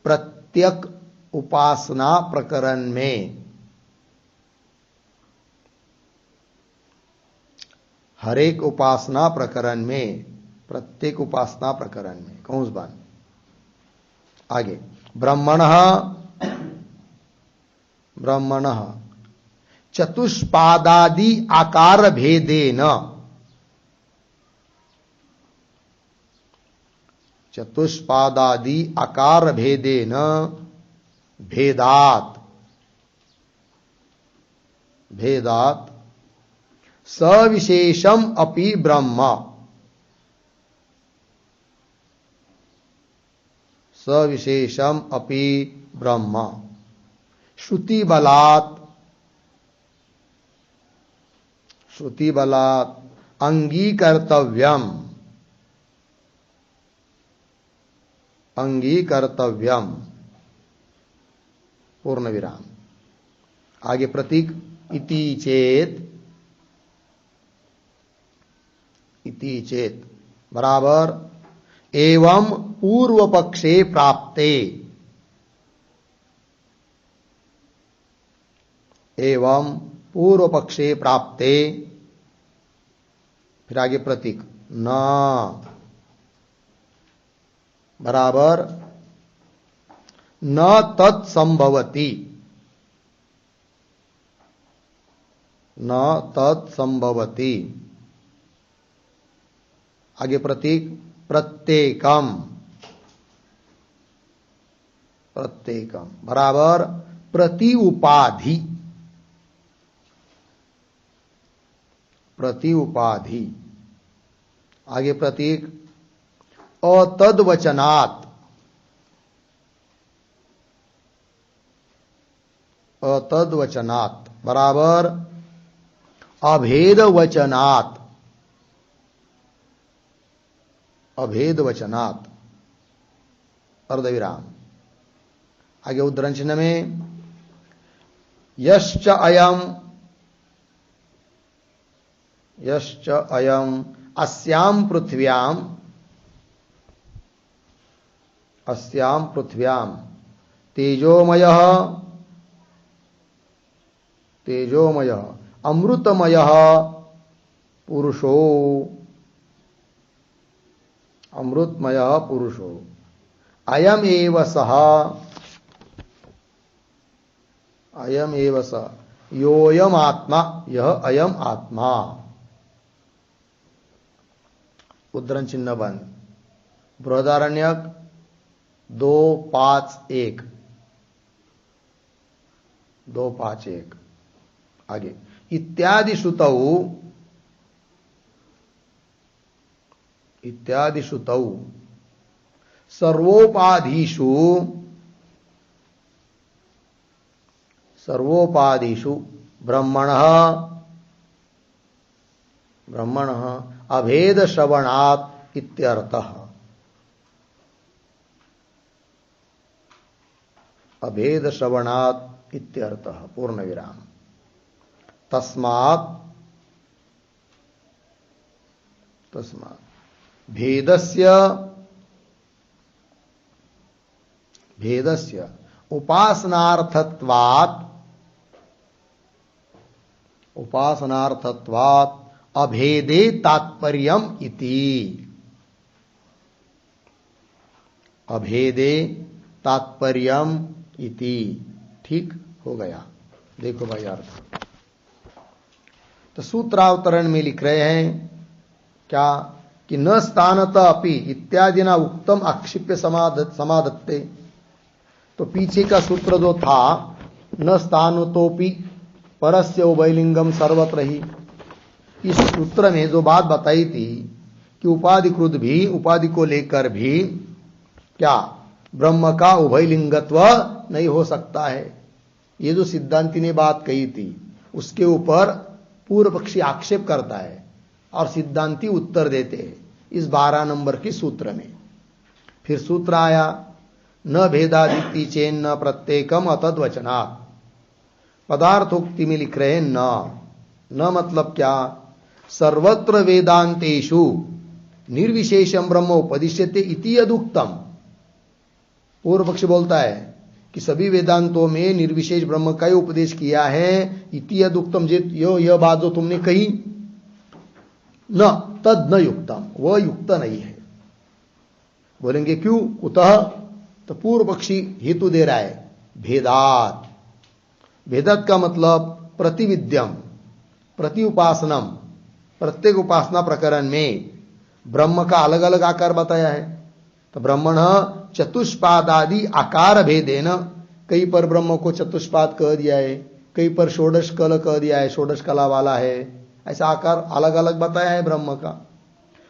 प्रत्यक उपासना प्रकरण में, हरेक उपासना प्रकरण में, प्रत्येक उपासना प्रकरण में, कौंस बंद। आगे ब्रह्मणः, ब्रह्मणः चतुष्पादादि आकार भेदेन, चतुष्पादादि आकार भेदेन भेदात, भेदात सविशेषम अपि ब्रह्म, सविशेषम अपि ब्रह्म श्रुति बलात्, श्रुति बलात् अंगीकर्तव्यम, अंगीकर्तव्यम पूर्ण विराम। आगे प्रतीक इति चेत, इति चेत बराबर एवं पूर्व पक्षे प्राप्ते, एवं पूर्व पक्षे प्राप्ते। फिर आगे प्रतीक न बराबर न तत्संभवति, न तत्संभवति। आगे प्रतीक प्रत्येकम, प्रत्येकम बराबर प्रति उपाधि, प्रति उपाधि। आगे प्रतीक अतद्वचनात्, अतद्वचनात् बराबर अभेद वचनात्, अभेद वचनात् अर्धविराम। आगे उद्धरण चिन्ह में यश्च अयम, यश्च अयम अस्याम पृथ्व्याम, अस्याम पृथ्व्याम तेजोमयः, तेजोमयः अमृतमयः पुरुषो, अमृतमयः पुरुषो अयम एव सः, अयम एव सः योऽयम आत्मा, यह अयम आत्मा। उद्धरण चिन्ह बंद। बृहदारण्यक 2:5:1, 2:5:1। आगे इत्यादि श्रुतौ, इत्यादि श्रुतौ सर्वोपाधिषु, सर्वोपाधिषु ब्रह्मणः ब्रह्मणः अभेद श्रवणात् इत्यर्थः। अभेद श्रवणात् इत्यर्थः पूर्ण विराम। तस्मात् भेदस्य उपासनार्थत्वात् अभेदे तात्पर्यम इति। अभेदे तात्पर्यम इति। ठीक हो गया। देखो भाई अर्थ। तो सूत्रावतरण में लिख रहे हैं क्या कि न स्थानत अपि इत्यादि न उक्तम आक्षिप्य समादत्ते। तो पीछे का सूत्र जो था न स्थानतोपि परस्य उभयलिंगम सर्वत्र ही, इस सूत्र में जो बात बताई थी कि उपाधिकृत भी, उपाधि को लेकर भी क्या ब्रह्म का उभयलिंगत्व नहीं हो सकता है, ये जो सिद्धांति ने बात कही थी उसके ऊपर पूर्व पक्षी आक्षेप करता है और सिद्धांति उत्तर देते हैं इस 12 नंबर के सूत्र में। फिर सूत्र आया न भेदादिति चेन्न प्रत्येकम अतद्वचनात्। पदार्थोक्ति में लिख रहे हैं न मतलब क्या, सर्वत्र वेदांतेषु निर्विशेषम ब्रह्म उपदिश्यते इति यदुक्तम। पूर्व पक्ष बोलता है कि सभी वेदांतों में निर्विशेष ब्रह्म का ही उपदेश किया है, इति यदुक्तम। यह बात जो तुमने कही न तद न युक्तम, वह युक्त नहीं है। बोलेंगे क्यों, कुतः। तो पूर्व पक्षी हेतु दे रहा है भेदात। भेदत का मतलब प्रतिविद्यम, प्रति उपासनम, प्रत्येक उपासना प्रकरण में ब्रह्म का अलग अलग आकार बताया है। तो ब्रह्मण चतुष्पादादि आकार भेदेन, कई पर ब्रह्म को चतुष्पाद कह दिया है, कई पर षोडश कल कह दिया है, षोडश कला वाला है, ऐसा आकार अलग अलग बताया है ब्रह्म का।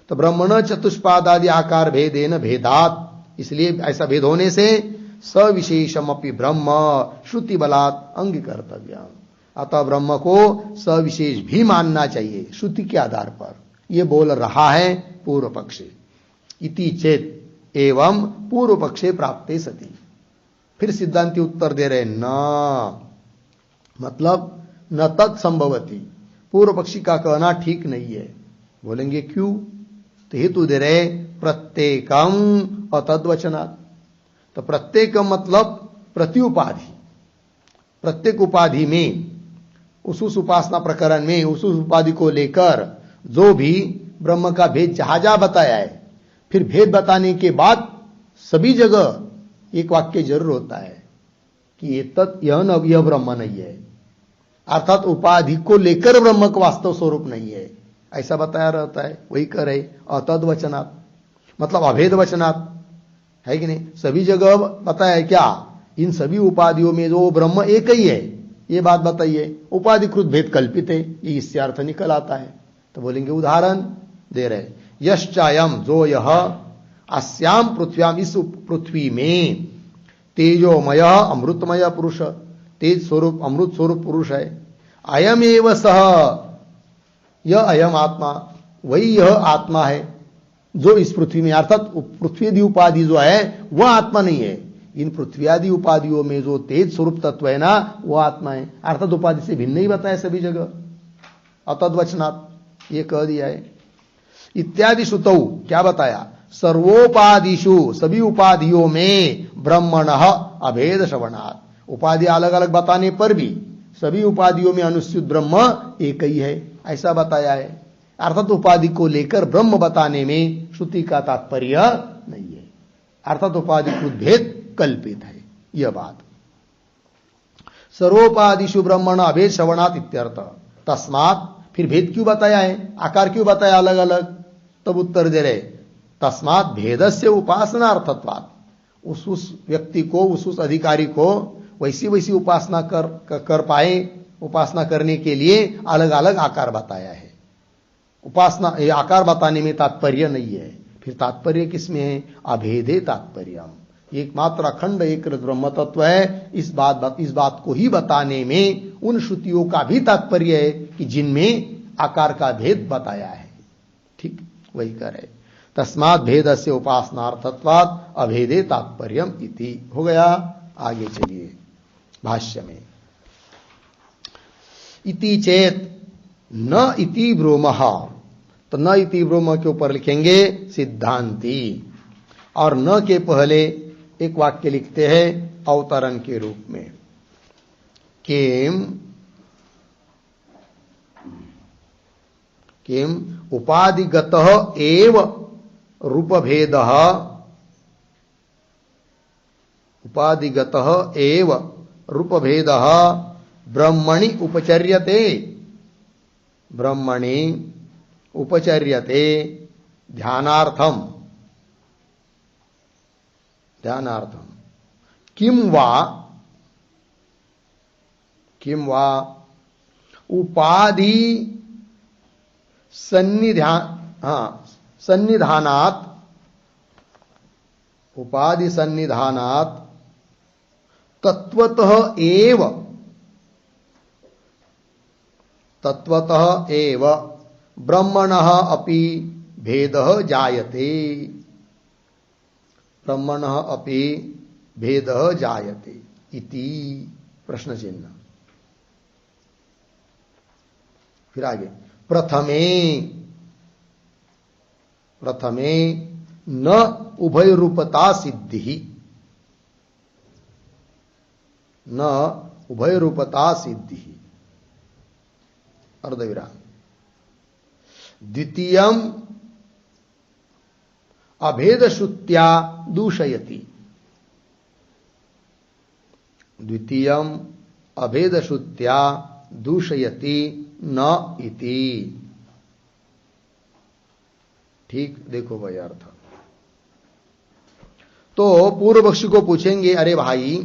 तो ब्रह्मण चतुष्पादादि आकार भेदेन भेदात, इसलिए ऐसा भेद होने से सविशेषम अपि ब्रह्म श्रुति बलात् अंगीकर्तव्य। अतः ब्रह्म को सविशेष भी मानना चाहिए श्रुति के आधार पर, यह बोल रहा है पूर्व पक्षे। इति चेत एवं पूर्व पक्षे प्राप्ते सति। फिर सिद्धांति उत्तर दे रहे न, मतलब न तत्संभवती, पूर्व पक्षी का कहना ठीक नहीं है। बोलेंगे क्यों, तो हेतु दे रहे प्रत्येकम अतद्वचनात्। तो प्रत्येक मतलब प्रति उपाधि, प्रत्येक उपाधि में उस उपासना प्रकरण में उस उपाधि को लेकर जो भी ब्रह्म का भेद जहां जहां बताया है, फिर भेद बताने के बाद सभी जगह एक वाक्य जरूर होता है कि यह ब्रह्म नहीं है, अर्थात उपाधि को लेकर ब्रह्म का वास्तव स्वरूप नहीं है, ऐसा बताया रहता है। वही कह रहे अतद्वचनात्, मतलब अभेद वचनात्, है कि नहीं। सभी जगह बताया है क्या, इन सभी उपाधियों में जो ब्रह्म एक ही है, ये बात बताइए। उपाधिकृत भेद कल्पित है, ये इससे अर्थ निकल आता है। तो बोलेंगे उदाहरण दे रहे यश्चायम, जो यह अस्याम पृथ्व्याम, इस पृथ्वी में तेजोमय अमृतमय पुरुष, तेज स्वरूप अमृत स्वरूप पुरुष है। अयम एव सह, यह अयम आत्मा, वही यह आत्मा है जो इस पृथ्वी में, अर्थात पृथ्वी आदि उपाधि जो है वह आत्मा नहीं है। इन पृथ्वी आदि उपाधियों में जो तेज स्वरूप तत्व है ना, वह आत्मा है, अर्थात उपाधि से भिन्न ही बताया सभी जगह। अतद्वचनात् ये कह दिया है। इत्यादि श्रुतौ, क्या बताया, सर्वोपादिषु, सभी उपाधियों में ब्रह्मणः अभेद श्रवणात्। उपाधि अलग अलग बताने पर भी सभी उपाधियों में अनुस्यूत ब्रह्म एक ही है, ऐसा बताया है। अर्थात उपाधि को लेकर ब्रह्म बताने में श्रुति का तात्पर्य नहीं है, अर्थात उपाधिकृत भेद कल्पित है, यह बात। सर्वोपादिषु ब्रह्मण अभेद श्रवणात् इत्यर्थ। तस्मात्, फिर भेद क्यों बताया है, आकार क्यों बताया अलग अलग, तब उत्तर दे रहे तस्मात् भेदस्य उपासनार्थत्वात्। उस व्यक्ति को, उस अधिकारी को वैसी वैसी उपासना कर पाए, उपासना करने के लिए अलग अलग आकार बताया है। उपासना ये आकार बताने में तात्पर्य नहीं है, फिर तात्पर्य किसमें है, अभेदे तात्पर्यम, एकमात्र अखंड एक ब्रह्म तत्व है। इस बात को ही बताने में उन श्रुतियों का भी तात्पर्य है कि जिनमें आकार का भेद बताया है। ठीक वही करे। तस्मात् भेदस्य उपासनार्थत्वात् अभेदे तात्पर्यम इति। हो गया। आगे चलिए भाष्य में। इति चेत न इति ब्रूमः, तो न इति ब्रूम के ऊपर लिखेंगे सिद्धांती, और न के पहले एक वाक्य लिखते हैं अवतरण के रूप में। किम उपाधिगतः एव रूपभेदः, उपाधिगतः एव रूपभेदः ब्रह्मणि उपचर्यते, ब्रह्मणि उपचर्यते ध्यानार्थम, ध्यानार्थम। किम वा उपाधि सन्निधानात्, उपाधि सन्निधानात् तत्वतः एव ब्रह्मणः अपि भेदः जायते, ब्रह्मणः अपि भेदः जायते इति प्रश्न चिन्ह। फिर आगे प्रथमे न उभय रूपता सिद्धि, न उभय रूपता सिद्धि अर्धविराम। द्वितीयम अभेद श्रुत्या दूषयति, द्वितीयम अभेद श्रुत्या दूषयति न इति। ठीक देखो भाई अर्थ। तो पूर्व पक्षी को पूछेंगे, अरे भाई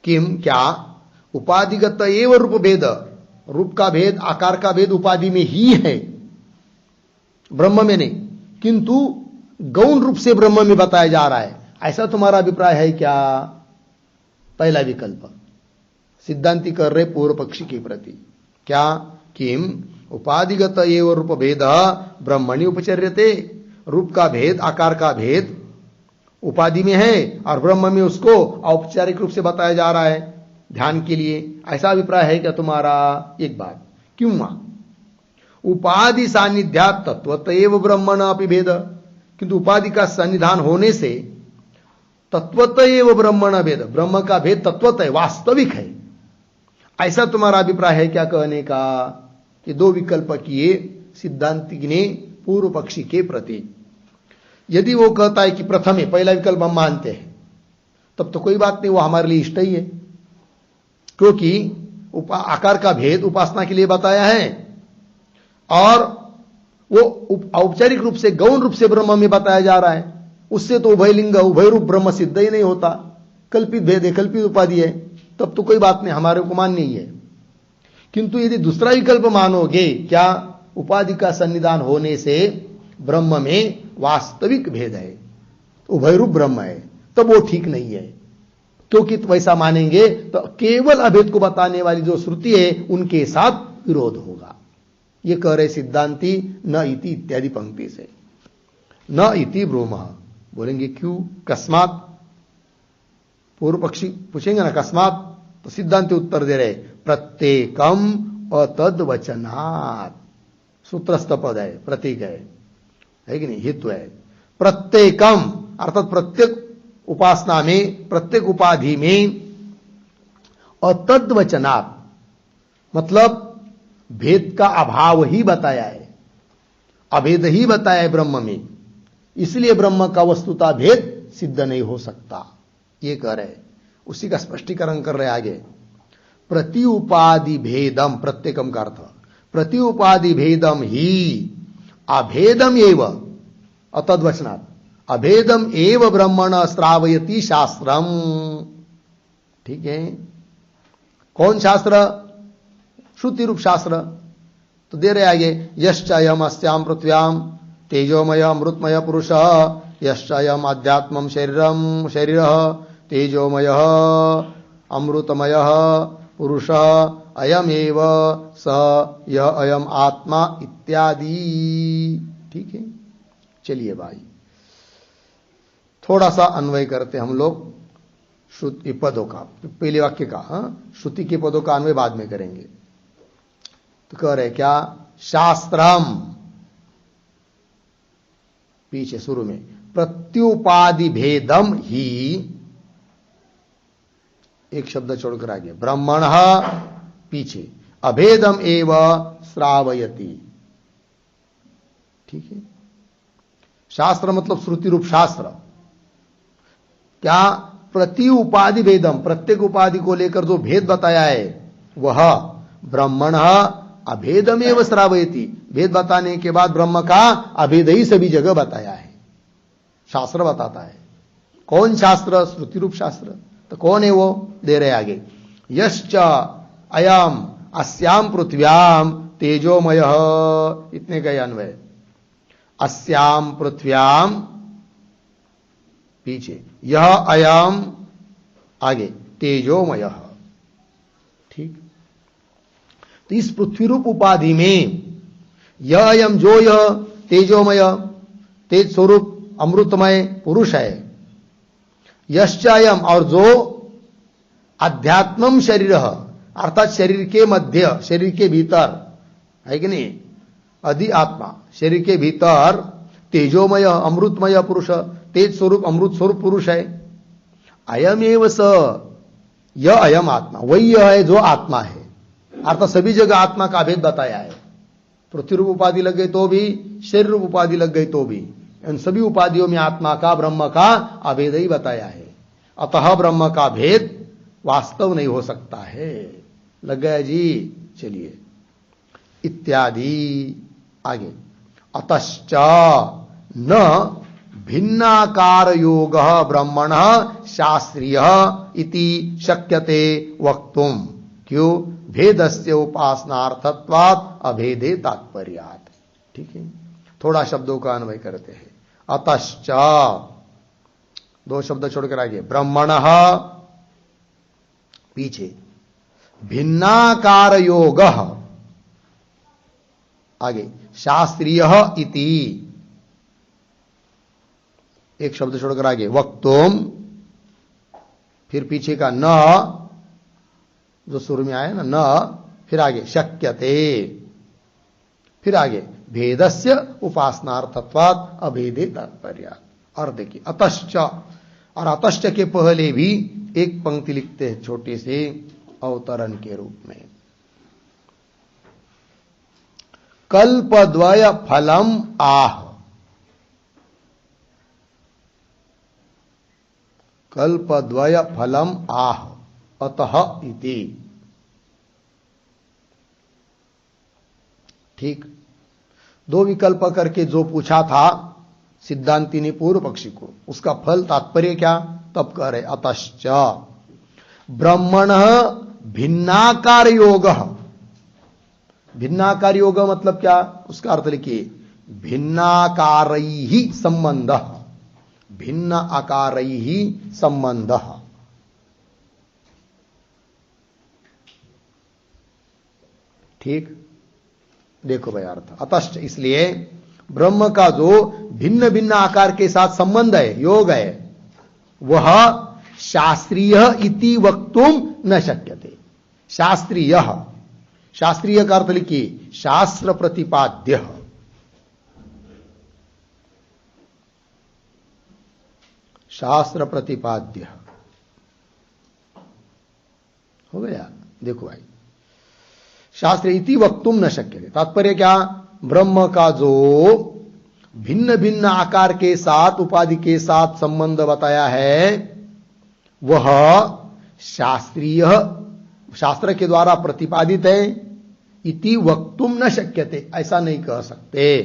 किम क्या उपाधिगत एव रूप भेद, रूप का भेद आकार का भेद उपाधि में ही है, ब्रह्म में नहीं, किंतु गौण रूप से ब्रह्म में बताया जा रहा है, ऐसा तुम्हारा अभिप्राय है क्या? पहला विकल्प सिद्धांति कर रहे पूर्व पक्षी के प्रति। क्या? किम उपाधिगत एव रूप भेद ब्रह्मणि उपचर्यते, रूप का भेद आकार का भेद उपाधि में है और ब्रह्म में उसको औपचारिक रूप से बताया जा रहा है ध्यान के लिए, ऐसा अभिप्राय है क्या तुम्हारा? एक बात। क्यों? उपाधि सान्निध्यात् तत्वतएव ब्रह्मण अपि भेद, किंतु उपाधि का सन्निधान होने से तत्वतएव ब्रह्मण भेद, ब्रह्म का भेद तत्वतः वास्तविक है, ऐसा तुम्हारा अभिप्राय है क्या कहने का? ये दो विकल्प किए सिद्धांति ने पूर्व पक्षी के प्रति। यदि वो कहता है कि प्रथम पहला विकल्प हम मानते हैं, तब तो कोई बात नहीं, वो हमारे लिए इष्ट ही है, क्योंकि आकार का भेद उपासना के लिए बताया है और वो औपचारिक रूप से गौण रूप से ब्रह्म में बताया जा रहा है, उससे तो उभय लिंग उभय रूप ब्रह्म सिद्ध ही नहीं होता, कल्पित भेद है, कल्पित उपाधि है, तब तो कोई बात नहीं, हमारे को मान्य ही है। किंतु यदि दूसरा विकल्प मानोगे, क्या उपाधि का सन्निधान होने से ब्रह्म में वास्तविक भेद है, उभय रूप ब्रह्म है, तब वो ठीक नहीं है, क्योंकि वैसा मानेंगे तो केवल अभेद को बताने वाली जो श्रुति है उनके साथ विरोध होगा। ये कह रहे सिद्धांति न इति इत्यादि पंक्ति से। न इति ब्रूमः, बोलेंगे क्यों? कस्मात्, पूर्व पक्षी पूछेंगे ना कस्मात्, तो सिद्धांति उत्तर दे रहे प्रत्येकम अतद्वचनात्, सूत्रस्थ पद है, प्रतीक है कि नहीं, हित्व है। प्रत्येकम अर्थात प्रत्येक उपासना में, प्रत्येक उपाधि में, अतद्वचनात् मतलब भेद का अभाव ही बताया है, अभेद ही बताया है ब्रह्म में, इसलिए ब्रह्म का वस्तुता भेद सिद्ध नहीं हो सकता, ये कह रहे। उसी का स्पष्टीकरण कर रहे आगे। प्रति उपाधि भेदम, प्रत्येकम का अर्थ प्रति उपाधि भेदम ही अभेदम एव अतद्वचनात्, अभेदम एव ब्रह्मण श्रावयति शास्त्रम। ठीक है, कौन शास्त्र? श्रुति रूप शास्त्र। तो दे रहे आगे, यश्चयम अस्याम पृथ्व्याम तेजोमय अमृतमय पुरुष, यश्चयम आध्यात्मम शरीरम शरीर तेजोमय अमृतमय पुरुष अयमेव स यह अयम आत्मा इत्यादि। ठीक है, चलिए भाई थोड़ा सा अन्वय करते हम लोग श्रुति पदों का, पहले वाक्य का। श्रुति के पदों का अन्वय बाद में करेंगे। तो कह रहे क्या, शास्त्रम, पीछे शुरू में प्रत्युपादि भेदम ही, एक शब्द छोड़कर आगे ब्रह्मण, पीछे अभेदम एव श्रावयति। ठीक है, शास्त्र मतलब श्रुति रूप शास्त्र। क्या, प्रति उपाधि भेदम, प्रत्येक उपाधि को लेकर जो भेद बताया है वह ब्रह्मण अभेदमेव श्रावयति, भेद बताने के बाद ब्रह्म का अभेद ही सभी जगह बताया है, शास्त्र बताता है। कौन शास्त्र? श्रुति रूप शास्त्र। तो कौन है वो? दे रहे आगे, यश्च अयम अस्याम पृथ्व्याम तेजोमयः, इतने का अन्वय। अस्याम पृथ्व्याम, पीछे यह अयम, आगे तेजोमयः। ठीक, तो इस पृथ्वी रूप उपाधि में यह अयम, जो यह तेजोमय, तेज स्वरूप अमृतमय पुरुष है, यश्चायम, और जो अध्यात्मम शरीर, अर्थात शरीर के मध्य, शरीर के भीतर है कि नहीं, अधि आत्मा, शरीर के भीतर तेजोमय अमृतमय पुरुष, तेज स्वरूप अमृत स्वरूप पुरुष है। अयमेव स, यह अयम आत्मा, वही यह है जो आत्मा है। अर्थात सभी जगह आत्मा का भेद बताया है। पृथ्वी रूप उपाधि लग गई तो भी, शरीर रूप उपाधि लग गई तो भी, इन सभी उपाधियों में आत्मा का, ब्रह्म का अभेद ही बताया है। अतः ब्रह्म का भेद वास्तव नहीं हो सकता है। लग गया जी? चलिए इत्यादि आगे, अतश्च न भिन्नाकार योग ब्रह्मण शास्त्रीय इति शक्यते वक्तुम। क्यों? भेदस्य उपासनार्थत्वात् अभेदे तात्पर्यात्। ठीक है, थोड़ा शब्दों का अन्वय करते हैं। अतश्च, दो शब्द छोड़कर आगे ब्रह्मणः, पीछे भिन्नाकार योग, आगे शास्त्रीय इति, एक शब्द छोड़कर आगे वक्तुम, फिर पीछे का न जो शुरू में आया ना, फिर आगे शक्यते, फिर भेद भेदस्य उपासनार्थत्वात् अभेदे तात्पर्यात्। और देखिए अतश्च, और अतश्च के पहले भी एक पंक्ति लिखते हैं छोटे से अवतरण के रूप में, कल्पद्वय फलम आह, कल्पद्वय फलम आह अतः इति। ठीक, दो विकल्प करके जो पूछा था सिद्धांति ने पूर्व पक्षी को, उसका फल तात्पर्य क्या? तब कह रहे अतश्च ब्रह्मण भिन्नाकार योग। भिन्नाकार योग मतलब क्या? उसका अर्थ लिखिए भिन्नाकारैहि संबंध, भिन्न आकारैहि संबंध। ठीक, देखो भाई अर्थ, अतश्च इसलिए ब्रह्म का जो भिन्न भिन्न आकार के साथ संबंध है, योग है, वह शास्त्रीय इति वक्तुम न शक्यते। शास्त्रीय, शास्त्रीय का अर्थ लिखिए शास्त्र प्रतिपाद्य, शास्त्र प्रतिपाद्य हो गया। देखो भाई, शास्त्र इति वक्तुम न शक्यते, तात्पर्य क्या? ब्रह्म का जो भिन्न भिन्न आकार के साथ, उपाधि के साथ संबंध बताया है, वह शास्त्रीय, शास्त्र के द्वारा प्रतिपादित है। इति वक्तुम न शक्यते, ऐसा नहीं कह सकते।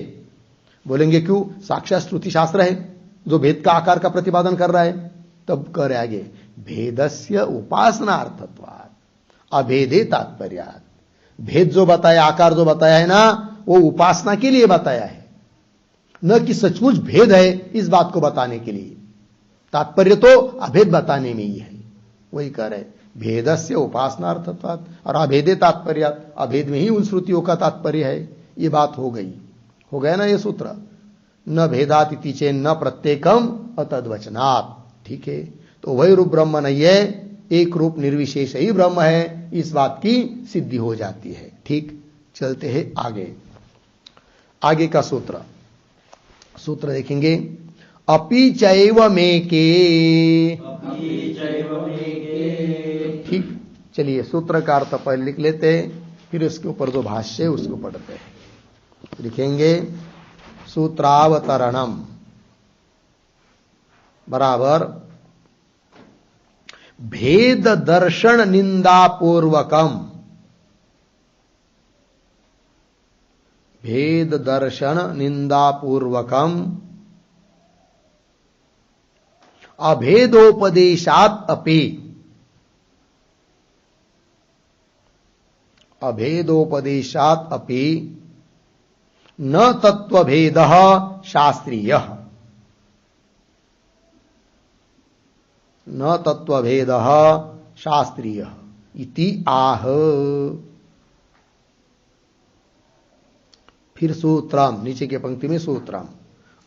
बोलेंगे क्यों? साक्षात श्रुति शास्त्र है जो भेद का आकार का प्रतिपादन कर रहा है। तब कह रहे आगे भेदस्य उपासनार्थत्वात् अभेदे तात्पर्यात्। भेद जो बताया, आकार जो बताया है ना, वो उपासना के लिए बताया है, न कि सचमुच भेद है इस बात को बताने के लिए। तात्पर्य तो अभेद बताने में ही है। वही कह रहे भेदस्य उपासनार्थत्वात्, और अभेदे तात्पर्यात्, अभेद में ही उन श्रुतियों का तात्पर्य है। ये बात हो गई, हो गया ना ये सूत्र। न भेदात इति चेन्न न प्रत्येकम अतद्वचनात्। ठीक है, तो वही रूप ब्रह्म नहीं है, एक रूप निर्विशेष ही ब्रह्म है, इस बात की सिद्धि हो जाती है। ठीक, चलते हैं आगे। आगे का सूत्र देखेंगे। अपि चैव मेके। ठीक, चलिए सूत्र का अर्थ पहले लिख लेते हैं, फिर उसके ऊपर जो भाष्य है उसको पढ़ते हैं। लिखेंगे सूत्रावतरणम बराबर भेद दर्शन निंदापूर्वकम, भेद दर्शन निंदापूर्वकम अभेदोपदेशात् अपि, अभेदोपदेशात् अपि न तत्वभेदः शास्त्रीयः, न तत्वभेदः शास्त्रीयः इति आह। फिर सूत्रम, नीचे की पंक्ति में सूत्रम,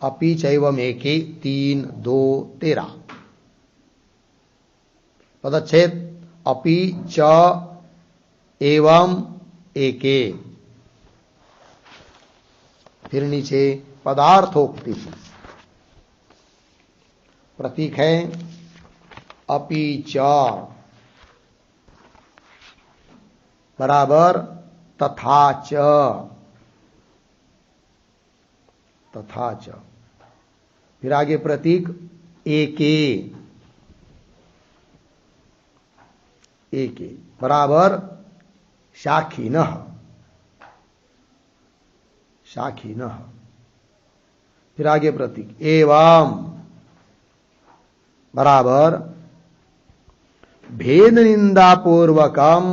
अपि चैव मेके 3, 2, 13 पदच्छेद अपि च एवं एके। फिर नीचे पदार्थोक्ति, प्रतीक है अपि च बराबर तथा च, तथा च। फिर आगे प्रतीक एके, एके बराबर शाखिनः, शाखिनः। फिर आगे प्रतीक एवं बराबर भेद निंदापूर्वकम,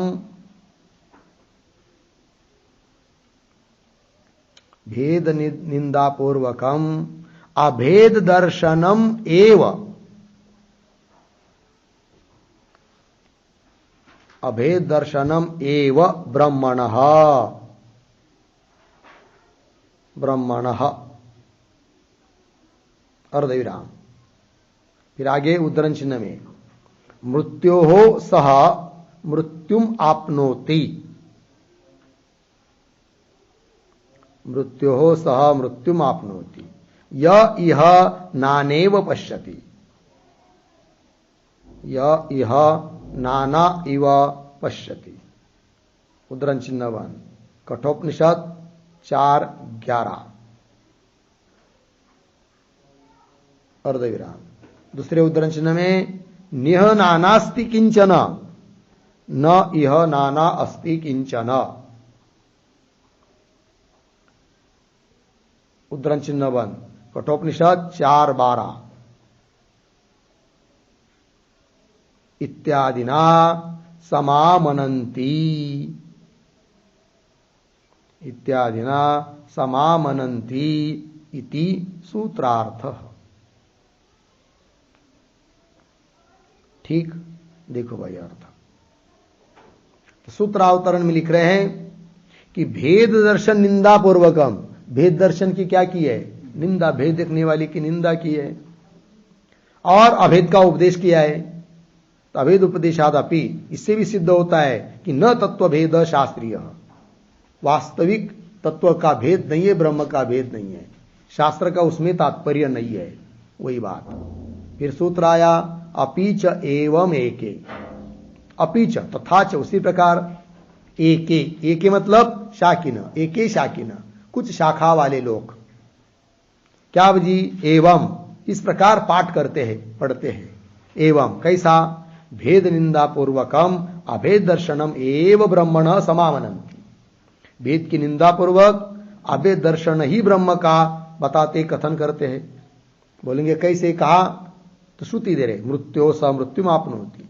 भेद निंदापूर्वकम अभेद दर्शनम एव, अभेद दर्शनम एव ब्रह्मणः, ब्रह्मणः अर्धविराम। फिर आगे उद्धरण चिन्ह में मृत्योः सह मृत्युम आपनोति, मृत्योः सह मृत्युम आपनोति य इह नानेव पश्यति, य इह नाना इव पश्यति। उद्धरण चिन्ह 1 कठोपनिषद 4:11 अर्धविराम। दूसरे उद्धरण चिन्ह में निह नानास्ति किंचन न इह नाना अस्ति किंचन। उद्धरण चिन्ह 1 कठोपनिषद 4:12 इत्यादिना समामनन्ति, इत्यादिना समामनन्ति इति सूत्रार्थः। ठीक, देखो भाई अर्थ। तो सूत्रावतरण में लिख रहे हैं कि भेद दर्शन निंदा पूर्वकम, भेद दर्शन की क्या की है? निंदा, भेद देखने वाली की निंदा की है, और अभेद का उपदेश किया है। तो अभेद उपदेशादपि, इससे भी सिद्ध होता है कि न तत्व भेद शास्त्रीय, वास्तविक तत्व का भेद नहीं है, ब्रह्म का भेद नहीं है, शास्त्र का उसमें तात्पर्य नहीं है। वही बात। फिर सूत्र आया अपीच एवं एके, अपीच तथा च, उसी प्रकार एके, एके मतलब शाकिन, एके शाकिन, कुछ शाखा वाले लोग। क्या जी? एवं, इस प्रकार पाठ करते हैं, पढ़ते हैं। एवं कैसा? भेद निंदा पूर्वकम अभेद दर्शनम एव ब्रह्मण समावनन्ति, भेद की निंदा पूर्वक अभेद दर्शन ही ब्रह्म का बताते, कथन करते हैं। बोलेंगे कैसे? कहा तो श्रुति दे रहे, मृत्यो स मृत्युम आपनोति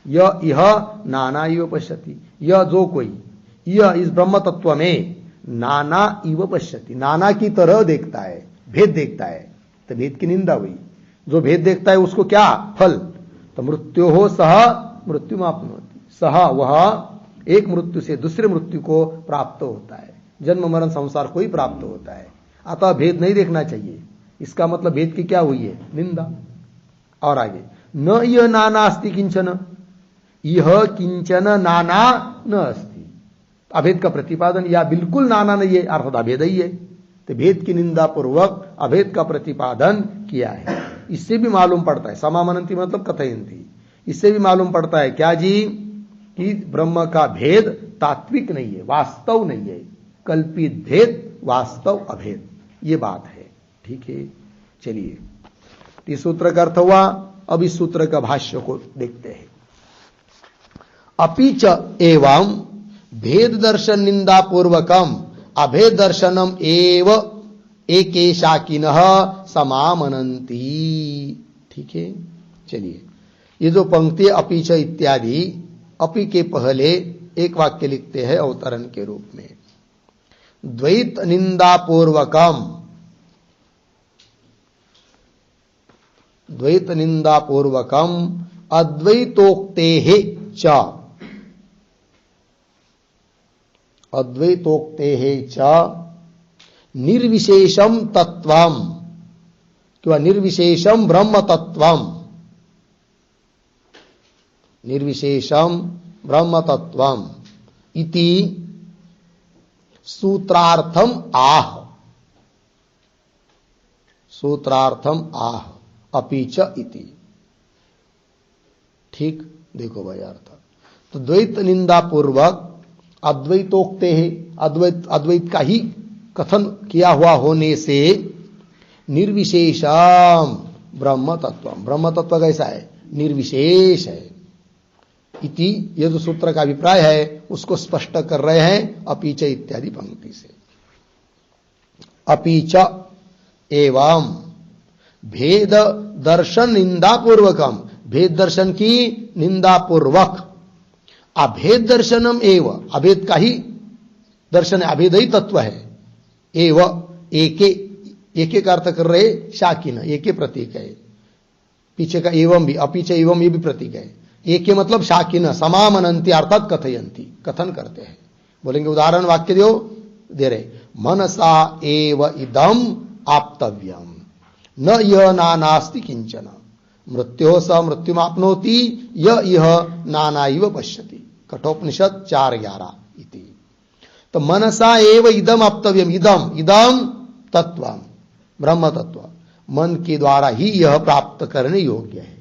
यह इह नाना इव पश्यति, यह जो कोई, यह इस ब्रह्म तत्व में नाना इव पश्यति, नाना की तरह देखता है, भेद देखता है, तो भेद की निंदा हुई। जो भेद देखता है उसको क्या फल? तो मृत्यो हो सह मृत्युम आपनोति, सह वह एक मृत्यु से दूसरे मृत्यु को प्राप्त होता है। जन्म मरण संसार को ही प्राप्त होता है। अतः भेद नहीं देखना चाहिए। इसका मतलब भेद की क्या हुई है? निंदा। और आगे, न यह नाना अस्ति किंचन, यह किंचन नाना न अस्ति। अभेद का प्रतिपादन या बिल्कुल नाना नहीं है, अर्थात अभेद ही है। तो भेद की निंदा पूर्वक अभेद का प्रतिपादन किया है। इससे भी मालूम पड़ता है, समामनंती मतलब कथयंती, इससे भी मालूम पड़ता है क्या जी, कि ब्रह्म का भेद तात्विक नहीं है, वास्तव नहीं है, कल्पित भेद, वास्तव अभेद, ये बात है। ठीक है, चलिए इस सूत्र का अर्थ हुआ। अब इस सूत्र का भाष्य को देखते हैं। अपि च एवं भेद दर्शन निंदा पूर्वकम अभेद दर्शनम एव एके शाकिनः समामनन्ति। ठीक है, चलिए ये जो पंक्ति अपि च इत्यादि, अपि के पहले एक वाक्य लिखते हैं अवतरण के रूप में, द्वैत निंदा पूर्वकम, द्वैत निंदा पूर्वकम अद्वैतोक्तेः च, अद्वैतोक्तेः च निर्विशेषम तत्वम किंवा निर्विशेषम ब्रह्म तत्वम, निर्विशेषम ब्रह्म तत्वम इति सूत्रार्थम आह, सूत्रार्थम आह अपि च इति। ठीक, देखो भाई अर्थ, तो द्वैत निंदा पूर्वक अद्वैतोक्ते है, अद्वैत अद्वैत का ही कथन किया हुआ होने से निर्विशेषम ब्रह्म तत्व, ब्रह्म तत्व कैसा है? निर्विशेष है। इति ये जो सूत्र का अभिप्राय है उसको स्पष्ट कर रहे हैं अपि च इत्यादि पंक्ति से। अपि च एवं भेद दर्शन निंदा पूर्वकम, भेद दर्शन की निंदा पूर्वक, अभेद दर्शनम एव, अभेद का ही दर्शन है, अभेद ही तत्व है, एव एके, एके का अर्थ कर रहे शाकिन, एके प्रतीक है, पीछे का एवं भी, अपि च एवं ये भी प्रतीक है। एके मतलब शाकिन, समामनन्ति अर्थात कथयन्ति, कथन करते हैं। बोलेंगे उदाहरण वाक्य दे रहे, मनसा एव इदम आप्तव्यम न यह नानास्ति किंचन, मृत्यो स मृत्युमाप्नोति यह नाना इव पश्यति, कठोपनिषद 4:11 इति। तो मनसा एव इदम आप्तव्यम, इदम इदम तत्वम ब्रह्म तत्व, मन के द्वारा ही यह प्राप्त करने योग्य है।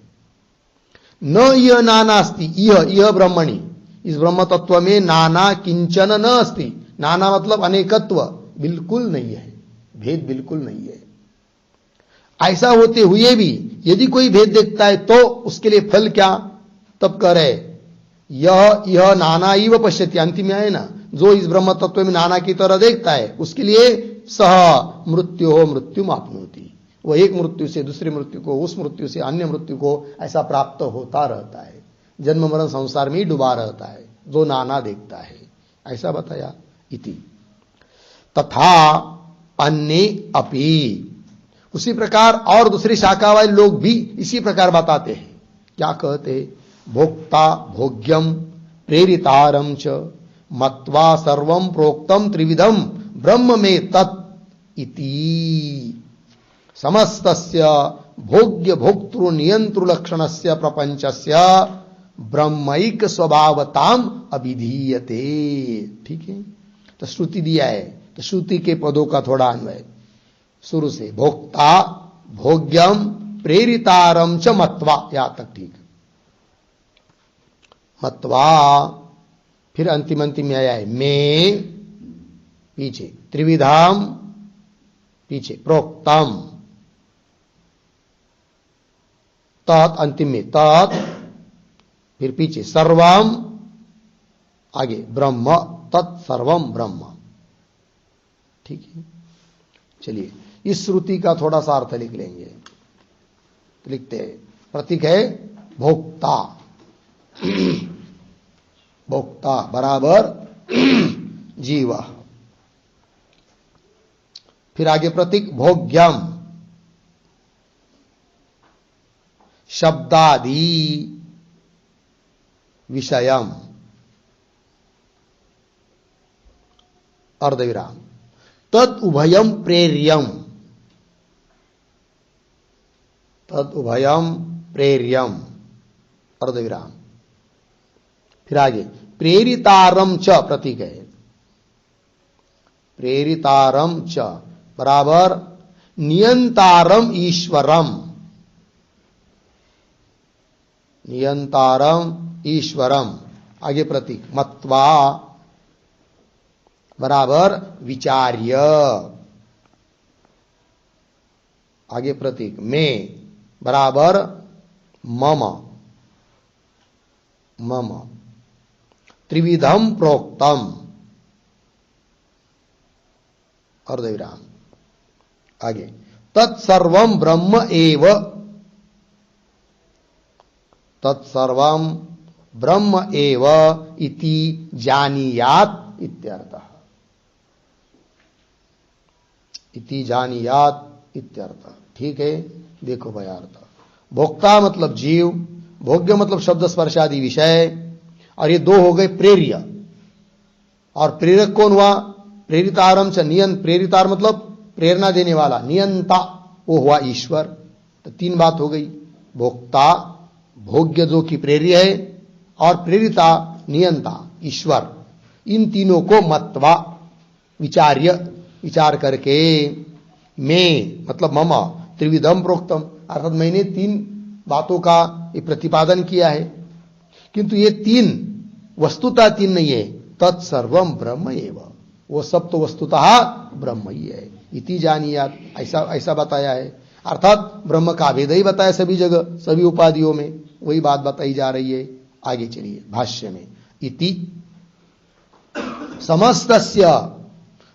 न यह नानास्ति, यह ब्रह्मणि, इस ब्रह्म तत्व में नाना किंचन न अस्ति, नाना मतलब अनेकत्व बिल्कुल नहीं है, भेद बिल्कुल नहीं है। ऐसा होते हुए भी यदि कोई भेद देखता है तो उसके लिए फल क्या? तब कह रहे यह नाना इव पश्यति, अंतिम में आए ना, जो इस ब्रह्म तत्व में नाना की तरह देखता है उसके लिए सह मृत्यु हो मृत्यु आपनोति, वह एक मृत्यु से दूसरी मृत्यु को, उस मृत्यु से अन्य मृत्यु को ऐसा प्राप्त होता रहता है, जन्म मरण संसार में ही डूबा रहता है जो नाना देखता है, ऐसा बताया। इति तथा अन्य अपि, उसी प्रकार और दूसरी शाखा वाले लोग भी इसी प्रकार बताते हैं। क्या कहते? भोक्ता भोग्यम प्रेरितारम च मत्वा सर्वम प्रोक्तम त्रिविधम ब्रह्म में तत् इति समस्तस्य भोग्य भोक्तृ नियंतृ लक्षणस्य प्रपंचस्य ब्रह्मैक स्वभावताम अभिधीयते। ठीक है, तो श्रुति दिया है, तो श्रुति के पदों का थोड़ा अन्वय शुरू से, भोक्ता भोग्यम प्रेरितारम च मत्वा, यहां तक ठीक, मत्वा, फिर अंतिम में आया है में, पीछे त्रिविधाम, पीछे प्रोक्तम, तत् अंतिम में तत्, फिर पीछे सर्वम, आगे ब्रह्म, तत्सर्वम ब्रह्म। ठीक है, चलिए इस श्रुति का थोड़ा सा अर्थ लिख लेंगे। तो लिखते हैं, प्रतीक है भोक्ता, भोक्ता बराबर जीव, फिर आगे प्रतीक भोग्यम, शब्दादि, विषयम अर्धविराम तत् उभयम प्रेर्यम, तत् उभयम प्रेर्यम अर्धविराम। फिर आगे प्रेरितारम च प्रतीक है, प्रेरितारम च बराबर नियंतारम ईश्वरम, नियंतारम ईश्वरम आगे प्रतीक मत्वा बराबर विचार्य, आगे प्रतीक में बराबर मम, मम त्रिविधम प्रोक्तम अर्धविराम। आगे तत्सर्वम ब्रह्म एव, तत्सर्वम ब्रह्म एव इति जानीयात इत्यर्थः, इति जानीयात इत्यर्थः। ठीक है, देखो भाई अर्थ, भोक्ता मतलब जीव, भोग्य मतलब शब्द स्पर्श आदि विषय, और ये दो हो गए प्रेर्य। और प्रेरक कौन हुआ? प्रेरितारम च नियंत, प्रेरितार मतलब प्रेरणा देने वाला, नियंता वो हुआ ईश्वर। तो तीन बात हो गई, भोक्ता भोग्य जो कि प्रेर्य है, और प्रेरिता नियंता ईश्वर। इन तीनों को मत्वा विचार्य, विचार करके मैं मतलब मम त्रिविधम प्रोक्तम, अर्थात मैंने तीन बातों का ये प्रतिपादन किया है, किंतु ये तीन वस्तुतः तीन नहीं है, तत्सर्वम ब्रह्म एव, वो सब तो वस्तुतः ब्रह्म ही है। इति जानियात, ऐसा ऐसा बताया है, अर्थात ब्रह्म का भेद ही बताया सभी जगह, सभी उपाधियों में, वही बात बताई जा रही है। आगे चलिए भाष्य में, इति समस्तस्य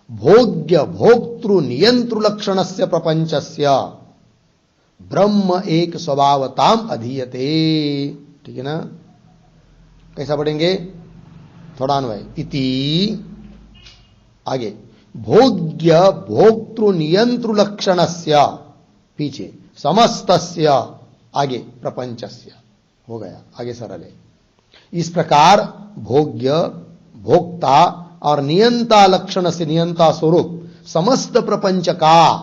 भोग्य भोक्तृ नियंतृ लक्षणस्य प्रपंचस्य ब्रह्म एक स्वभावताम अधीयते। ठीक है ना, कैसा पढ़ेंगे? थोड़ा अन्वय, इति आगे भोग्य भोक्तृ नियंतृ लक्षणस्य, पीछे समस्तस्य, आगे प्रपंचस्य, हो गया आगे सरल है। इस प्रकार भोग्य भोक्ता और नियंता लक्षण से नियंता स्वरूप समस्त प्रपंच का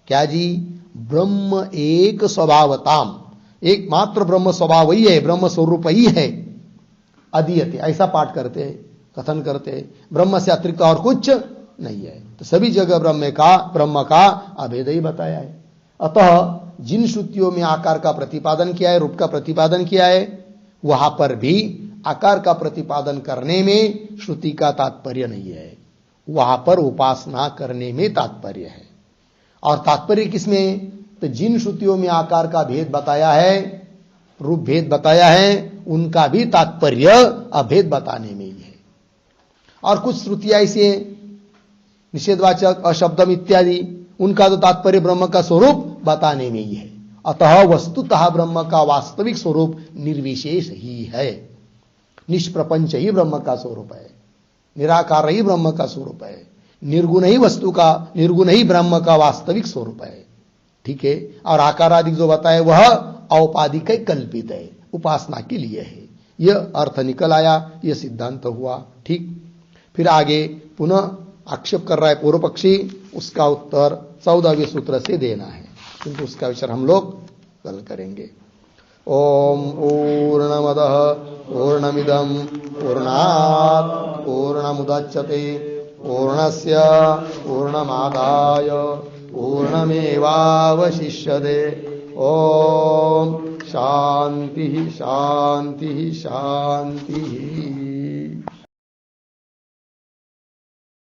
क्या जी? ब्रह्म एक स्वभावताम, एकमात्र ब्रह्म स्वभाव ही है, ब्रह्म स्वरूप ही है। अधीयते, ऐसा पाठ करते हैं, कथन करते हैं, ब्रह्म से अतिरिक्त और कुछ नहीं है। तो सभी जगह ब्रह्म का अभेद ही बताया है। अतः जिन श्रुतियों में आकार का प्रतिपादन किया है, रूप का प्रतिपादन किया है, वहां पर भी आकार का प्रतिपादन करने में श्रुति का तात्पर्य नहीं है, वहां पर उपासना करने में तात्पर्य है। और तात्पर्य किसमें? तो जिन श्रुतियों में आकार का भेद बताया है, रूप भेद बताया है, उनका भी तात्पर्य अभेद बताने में ही है। और कुछ श्रुतियां ऐसे निषेधवाचक अशब्दम इत्यादि, उनका तो तात्पर्य ब्रह्म का स्वरूप बताने में ही है। अतः वस्तुतः ब्रह्म का वास्तविक स्वरूप निर्विशेष ही है, निष्प्रपंच ही ब्रह्म का स्वरूप है, निराकार ही ब्रह्म का स्वरूप है, निर्गुण ही वस्तु का, निर्गुण ही ब्रह्म का वास्तविक स्वरूप है। ठीक है, और आकार आदि जो बताए वह औपाधिक कल्पित है, उपासना के लिए है। यह अर्थ निकल आया, यह सिद्धांत हुआ। ठीक, फिर आगे पुनः आक्षेप कर रहा है पूर्व पक्षी, उसका उत्तर 14वें सूत्र से देना है, किंतु उसका विचार हम लोग कल करेंगे। ओम पूर्णमदः पूर्णमिदं पूर्णात् पूर्णमुदच्यते पूर्णस्य पूर्णमादाय पूर्णमेवावशिष्यते। ओम शांति शांति शांति।